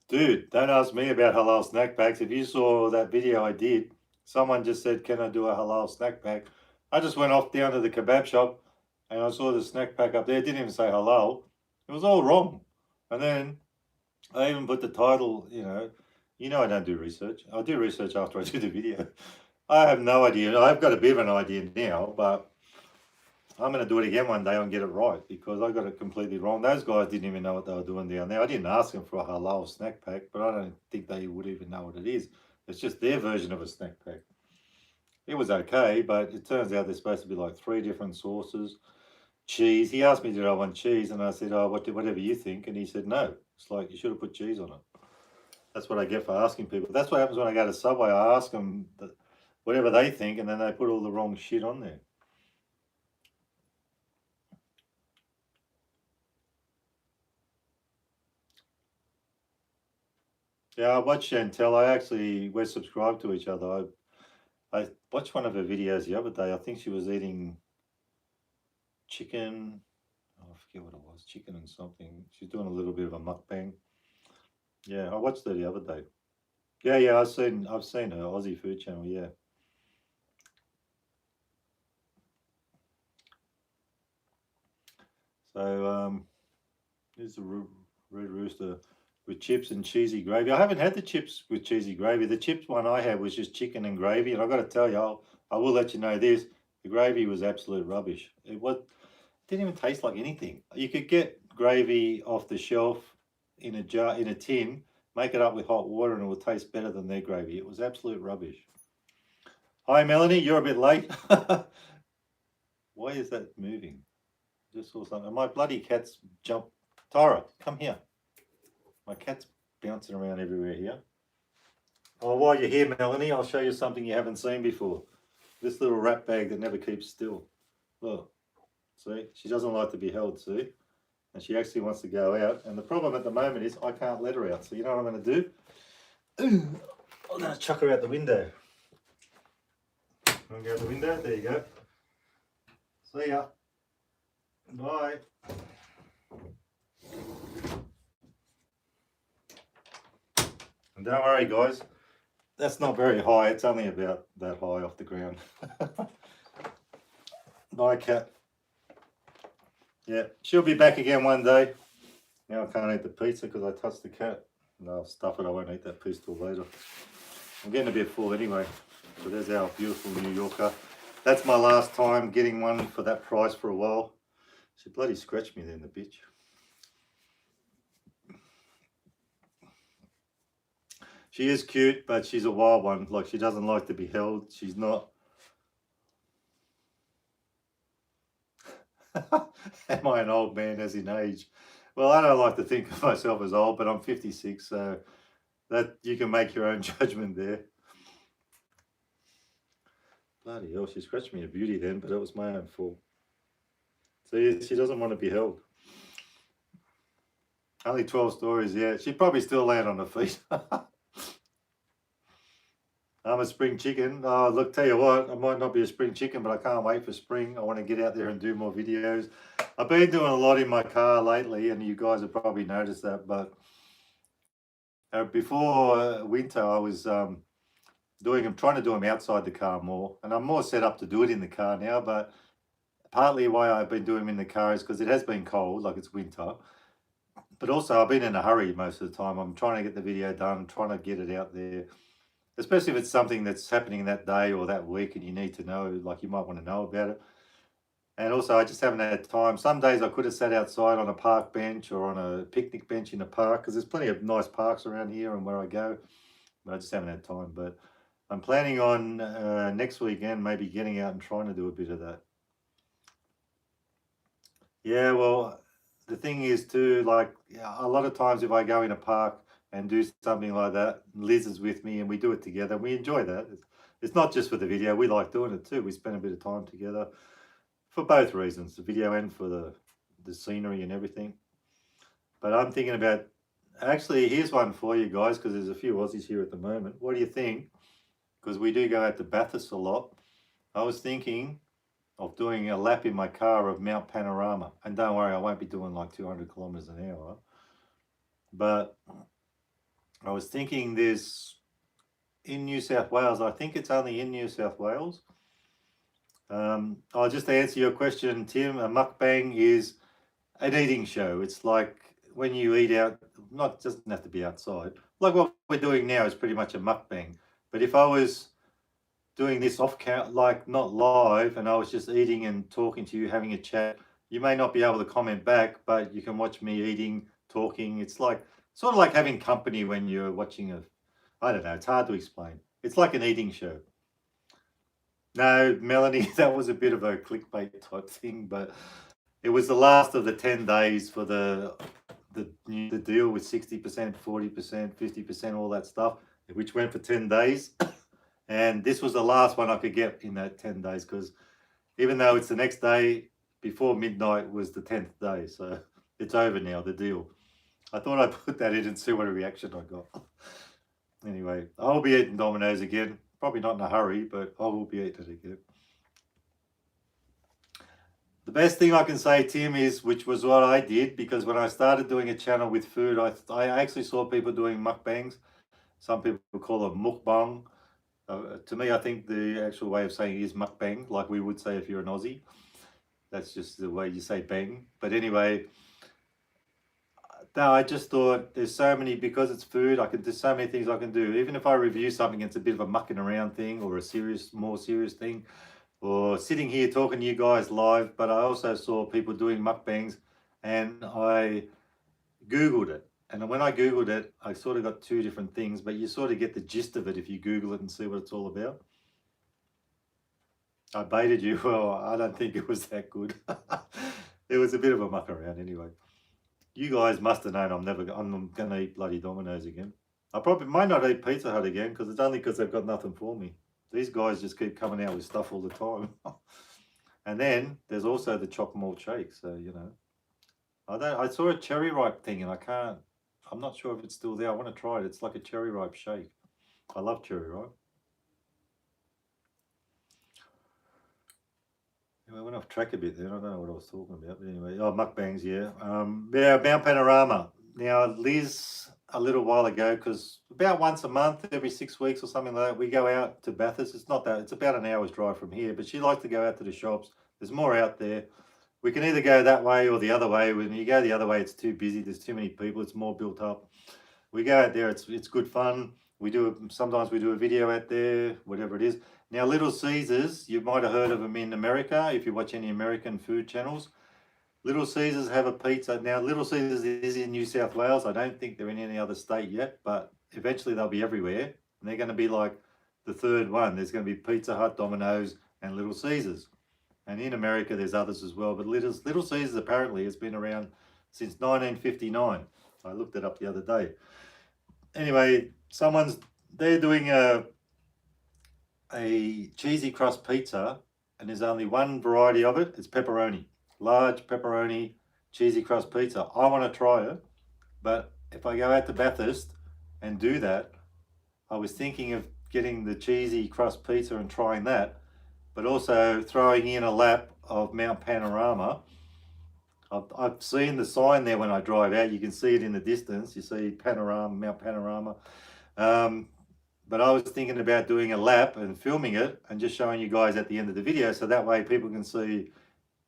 Dude, don't ask me about halal snack packs. If you saw that video I did, someone just said, "Can I do a halal snack pack?" I just went off down to the kebab shop and I saw the snack pack up there. It didn't even say halal. It was all wrong. And then I even put the title, I don't do research. I do research after I do the video. I have no idea. I've got a bit of an idea now, but I'm going to do it again one day and get it right because I got it completely wrong. Those guys didn't even know what they were doing down there. I didn't ask them for a halal snack pack, but I don't think they would even know what it is. It's just their version of a snack pack. It was okay, but it turns out there's supposed to be like 3 different sauces. Cheese. He asked me, did I want cheese? And I said, oh, whatever you think. And he said, no. It's like, you should have put cheese on it. That's what I get for asking people. That's what happens when I go to Subway. I ask them whatever they think, and then they put all the wrong shit on there. Yeah, I watch Chantel. We're subscribed to each other. I watched one of her videos the other day. I think she was eating chicken. Oh, I forget what it was. Chicken and something. She's doing a little bit of a mukbang. Yeah, I watched her the other day. Yeah. I've seen her Aussie food channel. Yeah. So here's the red rooster with chips and cheesy gravy. I haven't had the chips with cheesy gravy. The chips one I had was just chicken and gravy, and I've got to tell you, I will let you know this: the gravy was absolute rubbish. Didn't even taste like anything. You could get gravy off the shelf in a jar, in a tin, make it up with hot water, and it will taste better than their gravy. It was absolute rubbish. Hi, Melanie, you're a bit late. Why is that moving? Just saw something. My bloody cat's jumped. Tyra, come here. My cat's bouncing around everywhere here. Oh, while you're here, Melanie, I'll show you something you haven't seen before. This little rat bag that never keeps still. Look, see, she doesn't like to be held, see? And she actually wants to go out. And the problem at the moment is I can't let her out. So you know what I'm going to do? I'm going to chuck her out the window. Want to go out the window? There you go. See ya. Bye. And don't worry, guys. That's not very high. It's only about that high off the ground. Bye, cat. Yeah, she'll be back again one day. Now I can't eat the pizza because I touched the cat. No, stuff it. I won't eat that piece till later. I'm getting a bit full anyway. So there's our beautiful New Yorker. That's my last time getting one for that price for a while. She bloody scratched me then, the bitch. She is cute, but she's a wild one. Like, she doesn't like to be held. She's not. Am I an old man as in age? Well, I don't like to think of myself as old, but I'm 56, so that you can make your own judgment there. Bloody hell, she scratched me a beauty then, but it was my own fault. See, she doesn't want to be held. Only 12 stories, yeah. She'd probably still land on her feet. I'm a spring chicken. Oh, look, tell you what, I might not be a spring chicken, but I can't wait for spring. I want to get out there and do more videos. I've been doing a lot in my car lately, and you guys have probably noticed that, but before winter, I was trying to do them outside the car more, and I'm more set up to do it in the car now, but partly why I've been doing them in the car is because it has been cold, like it's winter, but also I've been in a hurry most of the time. I'm trying to get the video done, trying to get it out there, especially if it's something that's happening that day or that week and you need to know, like you might want to know about it. And also, I just haven't had time. Some days I could have sat outside on a park bench or on a picnic bench in a park because there's plenty of nice parks around here and where I go, but I just haven't had time. But I'm planning on next weekend maybe getting out and trying to do a bit of that. Yeah, well, the thing is too, like a lot of times if I go in a park and do something like that, Liz is with me and we do it together. We enjoy that. It's not just for the video. We like doing it too. We spend a bit of time together for both reasons, the video and for the scenery and everything. But I'm thinking about, actually, here's one for you guys because there's a few Aussies here at the moment. What do you think? Because we do go out to Bathurst a lot. I was thinking of doing a lap in my car of Mount Panorama. And don't worry, I won't be doing like 200 kilometers an hour. But I was thinking there's in New South Wales, I think it's only in New South Wales. I'll just answer your question, Tim. A mukbang is an eating show. It's like when you eat out, not doesn't have to be outside. Like what we're doing now is pretty much a mukbang. But if I was doing this off count, like not live, and I was just eating and talking to you, having a chat, you may not be able to comment back, but you can watch me eating, talking. It's like sort of like having company when you're watching a, I don't know, it's hard to explain. It's like an eating show. No, Melanie, that was a bit of a clickbait type thing, but it was the last of the 10 days for the deal with 60%, 40%, 50%, all that stuff, which went for 10 days. And this was the last one I could get in that 10 days because even though it's the next day, before midnight was the 10th day. So it's over now, the deal. I thought I'd put that in and see what a reaction I got. Anyway, I'll be eating Domino's again. Probably not in a hurry, but I will be eating it again. The best thing I can say, Tim, is, which was what I did, because when I started doing a channel with food, I actually saw people doing mukbangs. Some people call it mukbang. To me, I think the actual way of saying it is mukbang, like we would say if you're an Aussie. That's just the way you say bang. But anyway, no, I just thought there's so many, because it's food, there's so many things I can do. Even if I review something, it's a bit of a mucking around thing or a more serious thing, or sitting here talking to you guys live. But I also saw people doing mukbangs, and I Googled it. And when I Googled it, I sort of got two different things, but you sort of get the gist of it if you Google it and see what it's all about. I baited you. Well, I don't think it was that good. It was a bit of a muck around anyway. You guys must have known I'm going to eat bloody Domino's again. I probably might not eat Pizza Hut again because it's only because they've got nothing for me. These guys just keep coming out with stuff all the time. And then there's also the chopped malt shake. So, you know, I saw a cherry ripe thing and I'm not sure if it's still there. I want to try it. It's like a cherry ripe shake. I love cherry ripe. Anyway, I went off track a bit then. I don't know what I was talking about. But anyway, mukbangs, yeah. Yeah, Mount Panorama. Now, Liz, a little while ago, because about once a month, every 6 weeks or something like that, we go out to Bathurst. It's not that, it's about an hour's drive from here, but she likes to go out to the shops. There's more out there. We can either go that way or the other way. When you go the other way, it's too busy. There's too many people. It's more built up. We go out there. It's good fun. Sometimes we do a video out there, whatever it is. Now, Little Caesars, you might have heard of them in America if you watch any American food channels. Little Caesars have a pizza. Now, Little Caesars is in New South Wales. I don't think they're in any other state yet, but eventually they'll be everywhere. And they're going to be like the third one. There's going to be Pizza Hut, Domino's, and Little Caesars. And in America, there's others as well. But Little Caesars apparently has been around since 1959. I looked it up the other day. Anyway, they're doing a cheesy crust pizza, and there's only one variety of it. It's pepperoni, large pepperoni cheesy crust pizza. I want to try it, but if I go out to Bathurst and do that, I was thinking of getting the cheesy crust pizza and trying that, but also throwing in a lap of Mount Panorama. I've seen the sign there when I drive out. You can see it in the distance. You see Mount Panorama. But I was thinking about doing a lap and filming it and just showing you guys at the end of the video, so that way people can see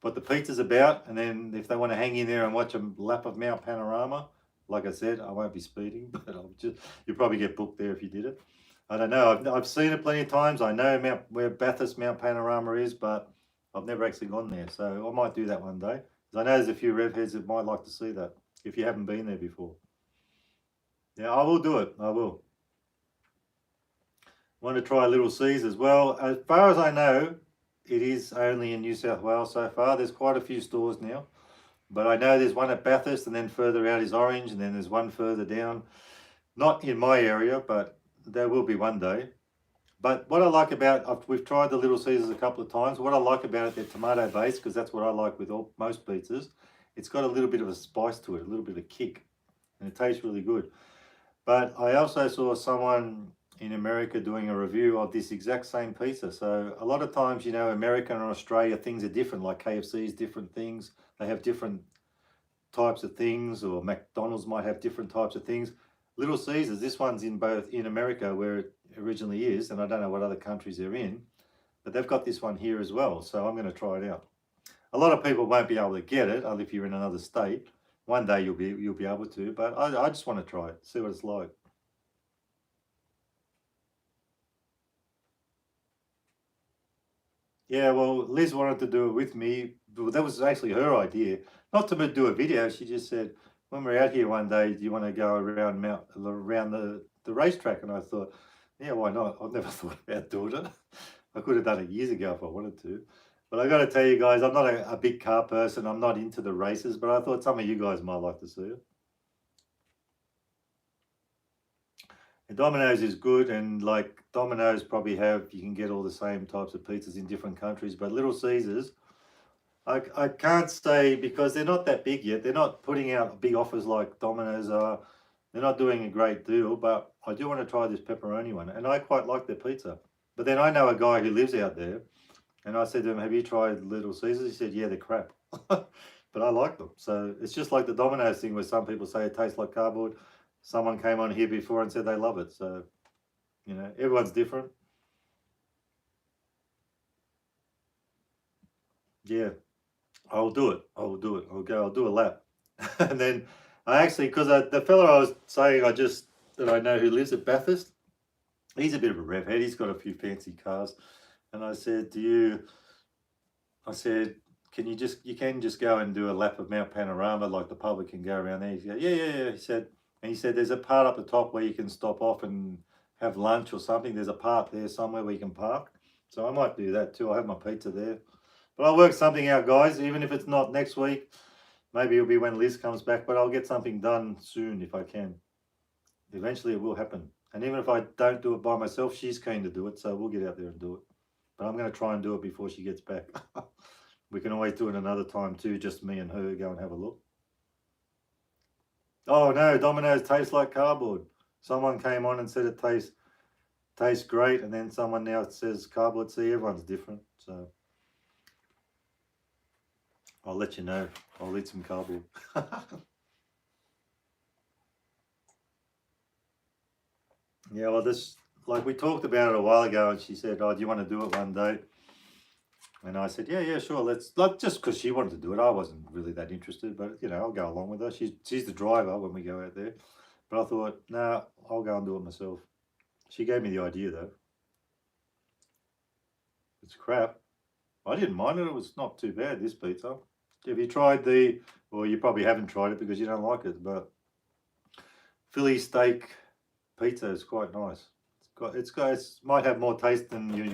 what the pizza's about. And then if they want to hang in there and watch a lap of Mount Panorama, like I said, I won't be speeding, but you'll probably get booked there if you did it. I don't know. I've seen it plenty of times. I know where Bathurst Mount Panorama is, but I've never actually gone there. So I might do that one day. I know there's a few rev heads that might like to see that if you haven't been there before. Yeah, I will do it. I will. Want to try Little Caesars. Well, as far as I know, it is only in New South Wales so far. There's quite a few stores now. But I know there's one at Bathurst, and then further out is Orange, and then there's one further down. Not in my area, but there will be one day. But what I like about, we've tried the Little Caesars a couple of times. What I like about it, they're tomato based, because that's what I like with most pizzas. It's got a little bit of a spice to it, a little bit of kick, and it tastes really good. But I also saw someone in America doing a review of this exact same pizza. So a lot of times, you know, America and Australia, things are different, like KFC's different things. They have different types of things, or McDonald's might have different types of things. Little Caesars, this one's in America where it originally is, and I don't know what other countries they're in, but they've got this one here as well, so I'm going to try it out. A lot of people won't be able to get it if you're in another state. One day you'll be able to, but I just want to try it, see what it's like. Yeah, well, Liz wanted to do it with me. That was actually her idea, not to do a video. She just said, when we're out here one day, do you want to go around the racetrack? And I thought, yeah, why not? I've never thought about doing it. I could have done it years ago if I wanted to. But I got to tell you guys, I'm not a big car person. I'm not into the races, but I thought some of you guys might like to see it. And Domino's is good, and like Domino's probably you can get all the same types of pizzas in different countries, but Little Caesars, I can't say, because they're not that big yet. They're not putting out big offers like Domino's are. They're not doing a great deal, but I do want to try this pepperoni one, and I quite like their pizza. But then I know a guy who lives out there, and I said to him, have you tried Little Caesars? He said, yeah, they're crap. But I like them. So it's just like the Domino's thing where some people say it tastes like cardboard. Someone came on here before and said they love it. So, you know, everyone's different. Yeah, I'll do it. I'll do it. I'll do a lap. And then I actually, because the fellow I was saying that I know who lives at Bathurst, he's a bit of a rev head. He's got a few fancy cars. And I said, you can just go and do a lap of Mount Panorama, like the public can go around there. He said, yeah. He said, there's a part up the top where you can stop off and have lunch or something. There's a part there somewhere where you can park. So I might do that too. I'll have my pizza there. But I'll work something out, guys, even if it's not next week. Maybe it'll be when Liz comes back, but I'll get something done soon if I can. Eventually it will happen. And even if I don't do it by myself, she's keen to do it, so we'll get out there and do it. But I'm going to try and do it before she gets back. We can always do it another time too, just me and her go and have a look. Oh no, Domino's tastes like cardboard. Someone came on and said it tastes great, and then someone now says cardboard. See, everyone's different, so I'll let you know. I'll eat some cardboard. Yeah, well, like we talked about it a while ago, and she said, oh, do you want to do it one day? And I said, yeah, sure, let's, like, just because she wanted to do it. I wasn't really that interested, but, you know, I'll go along with her. She's the driver when we go out there. But I thought, no, I'll go and do it myself. She gave me the idea, though. It's crap. I didn't mind it. It was not too bad, this pizza. Have you tried well, you probably haven't tried it because you don't like it, but Philly steak pizza is quite nice. It might have more taste than your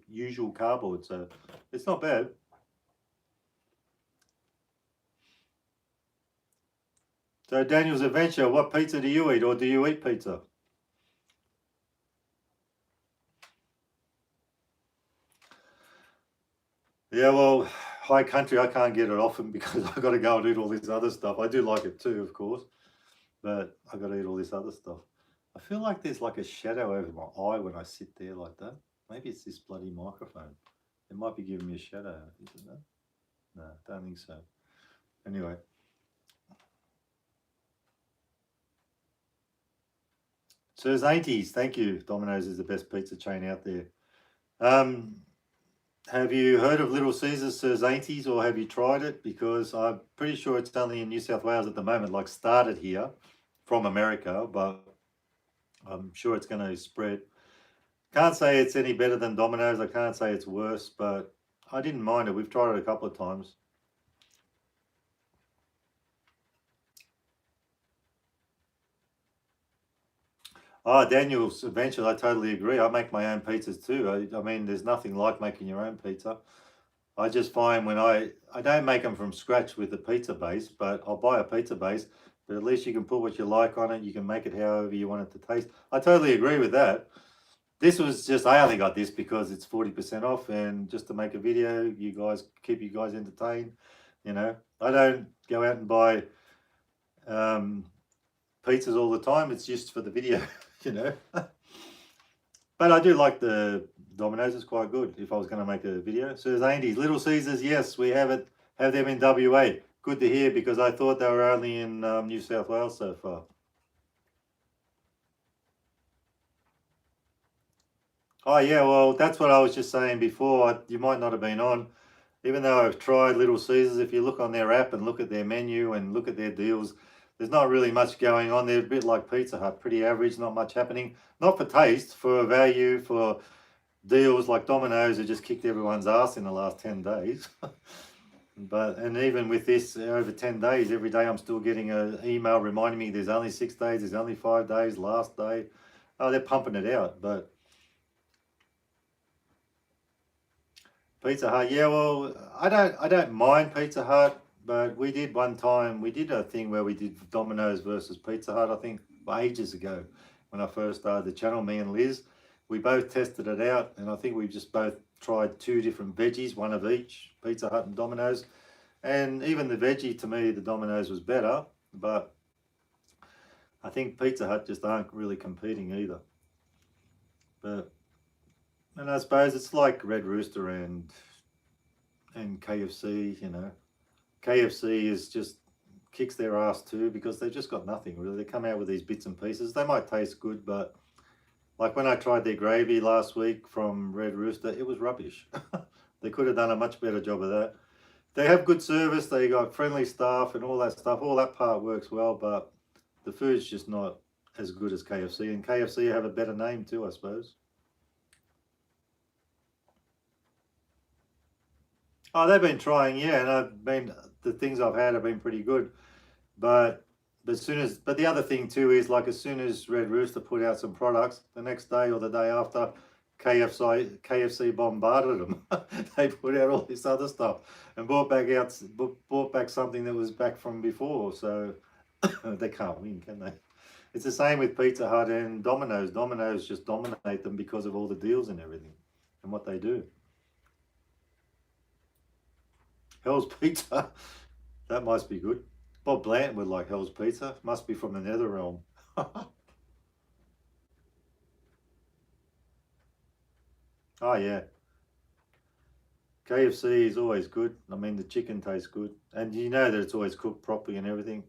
usual cardboard, so it's not bad. So Daniel's Adventure, what pizza do you eat, or do you eat pizza? Yeah, well, high country, I can't get it often because I've got to go and eat all this other stuff. I do like it too, of course, but I've got to eat all this other stuff. I feel like there's like a shadow over my eye when I sit there like that. Maybe it's this bloody microphone. It might be giving me a shadow, isn't it? No, don't think so. Anyway. Sir's Aunties, thank you. Domino's is the best pizza chain out there. Have you heard of Little Caesars, Sir's Aunties, or have you tried it? Because I'm pretty sure it's only in New South Wales at the moment, like started here from America, but I'm sure it's going to spread. Can't say it's any better than Domino's. I can't say it's worse, but I didn't mind it. We've tried it a couple of times. Oh, Daniel's Adventure, I totally agree. I make my own pizzas too. I mean, there's nothing like making your own pizza. I just find when I don't make them from scratch with the pizza base, but I'll buy a pizza base, but at least you can put what you like on it. You can make it however you want it to taste. I totally agree with that. This was just, I only got this because it's 40% off, and just to make a video, keep you guys entertained. You know, I don't go out and buy pizzas all the time. It's just for the video, you know. But I do like the Domino's. It's quite good if I was going to make a video. So there's Andy's Little Caesars. Yes, we have them in WA. good to hear, because I thought they were only in New South Wales so far. Oh yeah, well that's what I was just saying before. You might not have been on. Even though I've tried Little Caesars, if you look on their app and look at their menu and look at their deals, there's not really much going on. They're a bit like Pizza Hut, pretty average, not much happening. Not for taste, for value, for deals. Like Domino's have just kicked everyone's ass in the last 10 days. And even with this, over 10 days, every day I'm still getting an email reminding me there's only 6 days, there's only 5 days, last day. Oh, they're pumping it out. But Pizza Hut, yeah, well, I don't mind Pizza Hut, but we did one time, we did a thing where we did Domino's versus Pizza Hut, I think ages ago when I first started the channel, me and Liz. We both tested it out, and I think we just both tried 2 different veggies, one of each, Pizza Hut and Domino's. And even the veggie, to me, the Domino's was better, but I think Pizza Hut just aren't really competing either. And I suppose it's like Red Rooster and KFC, you know. KFC is just kicks their ass too, because they've just got nothing really. They come out with these bits and pieces. They might taste good, but like when I tried their gravy last week from Red Rooster, it was rubbish. They could have done a much better job of that. They have good service, they got friendly staff and all that stuff. All that part works well, but the food's just not as good as KFC. And KFC have a better name too, I suppose. Oh, they've been trying, yeah, and the things I've had have been pretty good. But but the other thing too is, like, as soon as Red Rooster put out some products, the next day or the day after, KFC bombarded them. They put out all this other stuff and brought back something that was back from before. So they can't win, can they? It's the same with Pizza Hut and Domino's. Domino's just dominate them because of all the deals and everything and what they do. Hell's Pizza, that must be good. Bob Blanton would like Hell's Pizza. Must be from the nether realm. Oh yeah, KFC is always good. I mean, the chicken tastes good, and you know that it's always cooked properly and everything.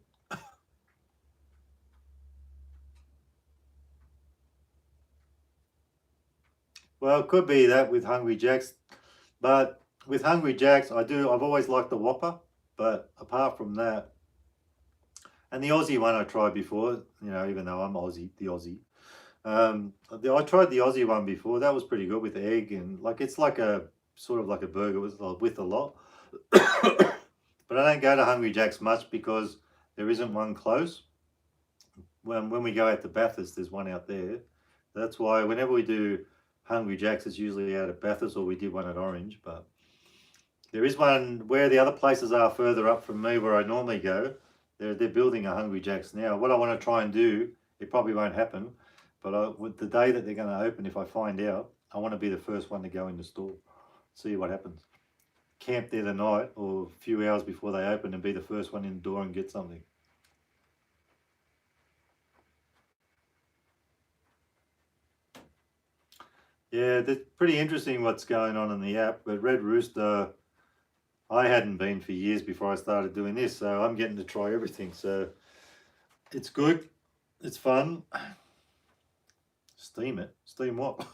Well, it could be that with Hungry Jack's, but with Hungry Jack's, I've always liked the Whopper, but apart from that, and the Aussie one I tried before, you know, even though I'm Aussie, the Aussie. I tried the Aussie one before. That was pretty good with egg, and like it's like a sort of like a burger with a lot. But I don't go to Hungry Jack's much because there isn't one close. When we go out to Bathurst, there's one out there. That's why whenever we do Hungry Jack's, it's usually out at Bathurst, or we did one at Orange. But there is one where the other places are further up from me, where I normally go. They're building a Hungry Jack's now. What I want to try and do, it probably won't happen, but with the day that they're going to open, if I find out, I want to be the first one to go in the store, see what happens. Camp there the night or a few hours before they open and be the first one in the door and get something. Yeah, that's pretty interesting what's going on in the app. But Red Rooster, I hadn't been for years before I started doing this, so I'm getting to try everything. So it's good, it's fun. Steam it? Steam what?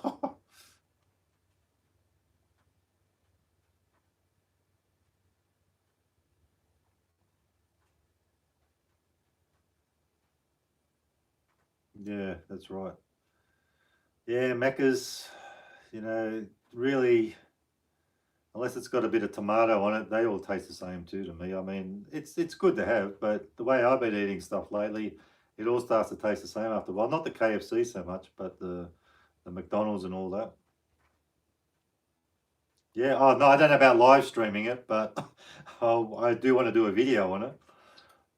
Yeah, that's right. Yeah, Macca's, you know, really, unless it's got a bit of tomato on it, they all taste the same too to me. I mean, it's good to have, but the way I've been eating stuff lately, it all starts to taste the same after a while. Not the KFC so much, but the McDonald's and all that. Yeah, oh no, I don't know about live streaming it, but I do want to do a video on it.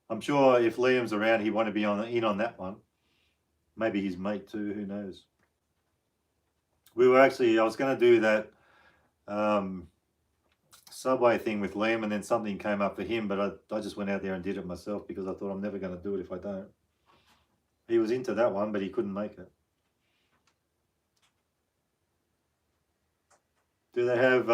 I'm sure if Liam's around, he'd want to be in on that one. Maybe his mate too, who knows. I was going to do that Subway thing with Liam, and then something came up for him, but I just went out there and did it myself because I thought I'm never going to do it if I don't. He was into that one, but he couldn't make it. Do they have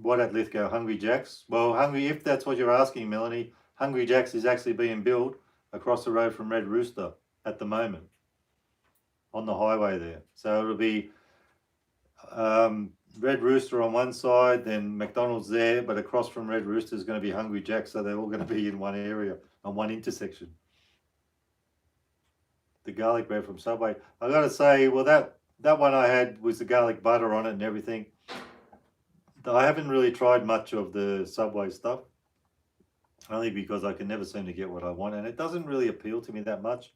what at Lithgow? Hungry Jack's? Well, if that's what you're asking, Melanie, Hungry Jack's is actually being built across the road from Red Rooster at the moment on the highway there. So it'll be Red Rooster on one side, then McDonald's there, but across from Red Rooster is going to be Hungry Jack's, so they're all going to be in one area, on one intersection. The garlic bread from Subway. I got to say, well, that one I had was the garlic butter on it and everything. I haven't really tried much of the Subway stuff, only because I can never seem to get what I want, and it doesn't really appeal to me that much.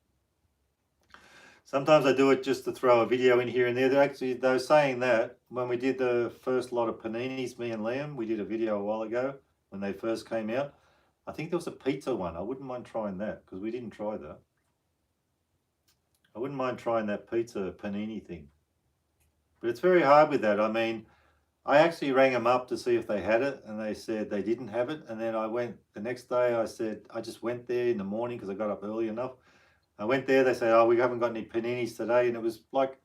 Sometimes I do it just to throw a video in here and there. They're saying that when we did the first lot of paninis, me and Liam, we did a video a while ago when they first came out. I think there was a pizza one. I wouldn't mind trying that because we didn't try that. I wouldn't mind trying that pizza panini thing. But it's very hard with that. I mean, I actually rang them up to see if they had it, and they said they didn't have it. And then I went the next day. I just went there in the morning because I got up early enough. I went there. They said, "Oh, we haven't got any paninis today," and it was like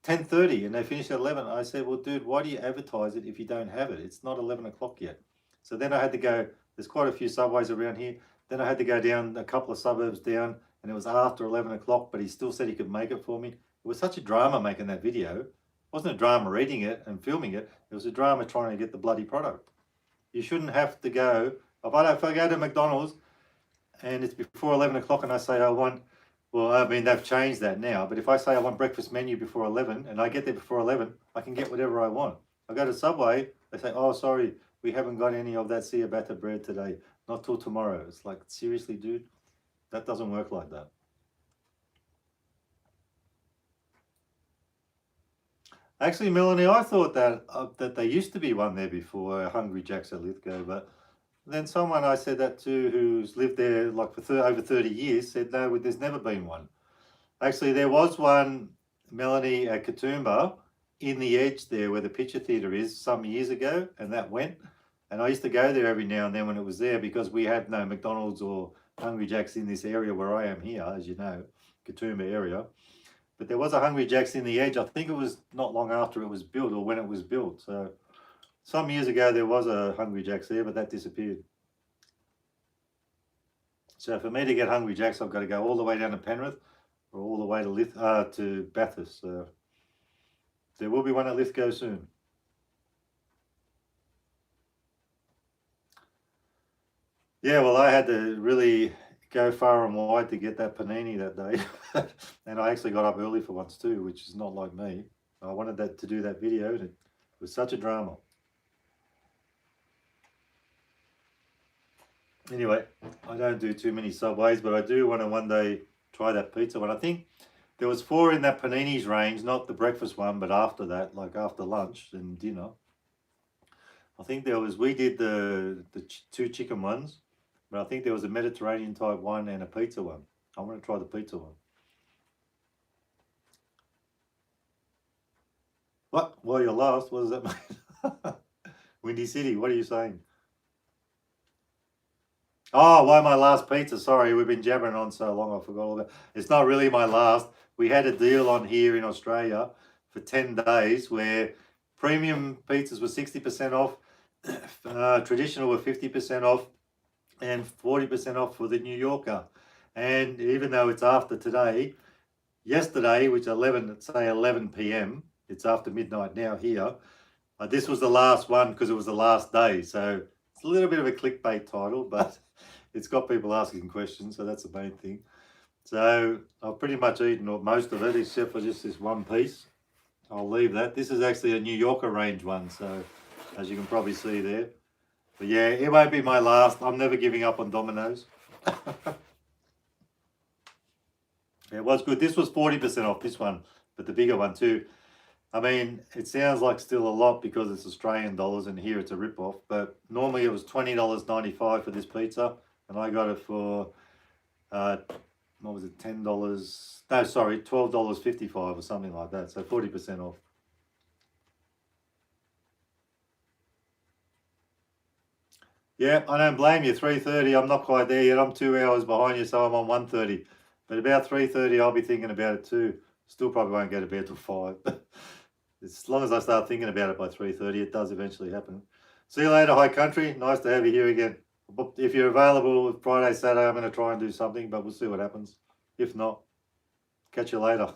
10:30, and they finished at 11. I said, "Well, dude, why do you advertise it if you don't have it? It's not 11 o'clock yet." So then I had to go. There's quite a few Subways around here. Then I had to go down a couple of suburbs down, and it was after 11 o'clock. But he still said he could make it for me. It was such a drama making that video. It wasn't a drama reading it and filming it. It was a drama trying to get the bloody product. You shouldn't have to go. If I go to McDonald's and it's before 11 o'clock and I say I want, well, I mean, they've changed that now. But if I say I want breakfast menu before 11 and I get there before 11, I can get whatever I want. I go to Subway, they say, "Oh, sorry, we haven't got any of that ciabatta bread today. Not till tomorrow." It's like, seriously, dude? That doesn't work like that. Actually, Melanie, I thought that that there used to be one there before, Hungry Jack's at Lithgow, but then someone I said that to who's lived there like for over 30 years said, no, there's never been one. Actually, there was one, Melanie, at Katoomba in the edge there where the picture theatre is some years ago, and that went. And I used to go there every now and then when it was there because we had no McDonald's or Hungry Jack's in this area where I am here, as you know, Katoomba area. But there was a Hungry Jack's in the edge. I think it was not long after it was built or when it was built. So some years ago there was a Hungry Jack's there, but that disappeared. So for me to get Hungry Jack's, I've got to go all the way down to Penrith or all the way to Bathurst. So there will be one at Lithgow soon. Yeah, well, I had to really go far and wide to get that panini that day. And I actually got up early for once too, which is not like me. I wanted to do that video, and it was such a drama. Anyway, I don't do too many Subways, but I do want to one day try that pizza one. I think there was 4 in that paninis range, not the breakfast one, but after that, like after lunch and dinner. I think we did the 2 chicken ones, but I think there was a Mediterranean type one and a pizza one. I want to try the pizza one. What? Well, you're last. What does that mean? Windy City, what are you saying? Oh, why my last pizza? Sorry, we've been jabbering on so long, I forgot all that. It's not really my last. We had a deal on here in Australia for 10 days where premium pizzas were 60% off, traditional were 50% off, and 40% off for the New Yorker. And even though it's after today, yesterday, which is 11 p.m., it's after midnight now here, this was the last one because it was the last day. So it's a little bit of a clickbait title, but it's got people asking questions, so that's the main thing. So I've pretty much eaten most of it, except for just this one piece. I'll leave that. This is actually a New Yorker range one, so as you can probably see there. But yeah, it won't be my last. I'm never giving up on Domino's. It was good. This was 40% off, this one, but the bigger one too. I mean, it sounds like still a lot because it's Australian dollars and here it's a rip-off, but normally it was $20.95 for this pizza, and I got it for, what was it, $10? No, sorry, $12.55 or something like that, so 40% off. Yeah, I don't blame you. 3:30, I'm not quite there yet. I'm 2 hours behind you, so I'm on 1:30. But about 3:30, I'll be thinking about it too. Still probably won't go to bed till 5. As long as I start thinking about it by 3:30, it does eventually happen. See you later, High Country. Nice to have you here again. If you're available Friday, Saturday, I'm going to try and do something, but we'll see what happens. If not, catch you later.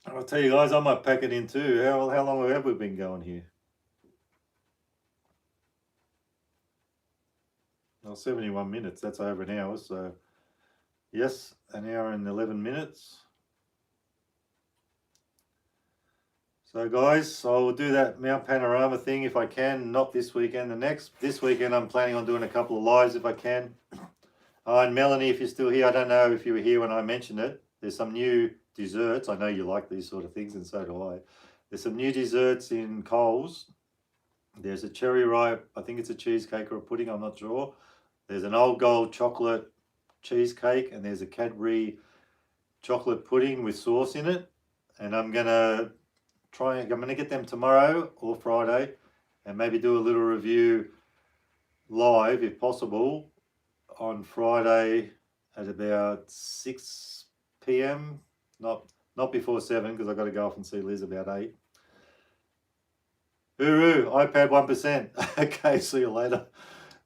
I'll tell you guys, I might pack it in too. How long have we been going here? Well, 71 minutes. That's over an hour. So, yes, an hour and 11 minutes. So, guys, I'll do that Mount Panorama thing if I can. Not this weekend, the next. This weekend, I'm planning on doing a couple of lives if I can. And Melanie, if you're still here, I don't know if you were here when I mentioned it. There's some new desserts. I know you like these sort of things, and so do I. There's some new desserts in Coles. There's a cherry ripe, I think it's a cheesecake or a pudding, I'm not sure. There's an Old Gold chocolate cheesecake, and there's a Cadbury chocolate pudding with sauce in it. And I'm gonna get them tomorrow or Friday, and maybe do a little review live if possible on Friday at about 6 p.m. Not before 7, because I've got to go off and see Liz about 8. Hooroo, iPad 1%. Okay, see you later.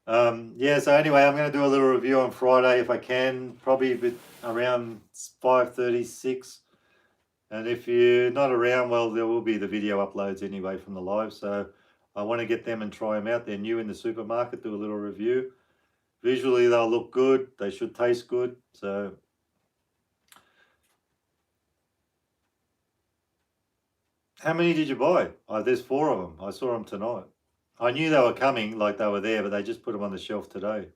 Yeah, so anyway, I'm going to do a little review on Friday if I can, probably around 5:36. And if you're not around, well, there will be the video uploads anyway from the live. So I want to get them and try them out. They're new in the supermarket, do a little review. Visually, they'll look good. They should taste good. So how many did you buy? Oh, there's 4 of them. I saw them tonight. I knew they were coming, like they were there, but they just put them on the shelf today.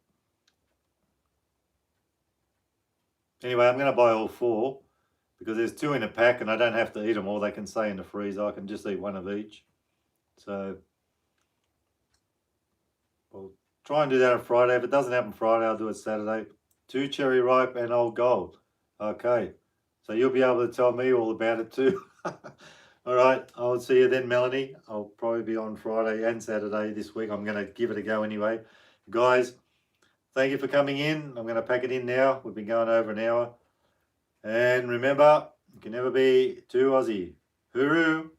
Anyway, I'm going to buy all 4 because there's 2 in a pack and I don't have to eat them all. They can stay in the freezer. I can just eat 1 of each. So we'll try and do that on Friday. If it doesn't happen Friday, I'll do it Saturday. 2 cherry ripe and Old Gold. Okay. So you'll be able to tell me all about it too. All right. I'll see you then, Melanie. I'll probably be on Friday and Saturday this week. I'm going to give it a go anyway. Guys, thank you for coming in. I'm going to pack it in now. We've been going over an hour. And remember, you can never be too Aussie. Hooroo!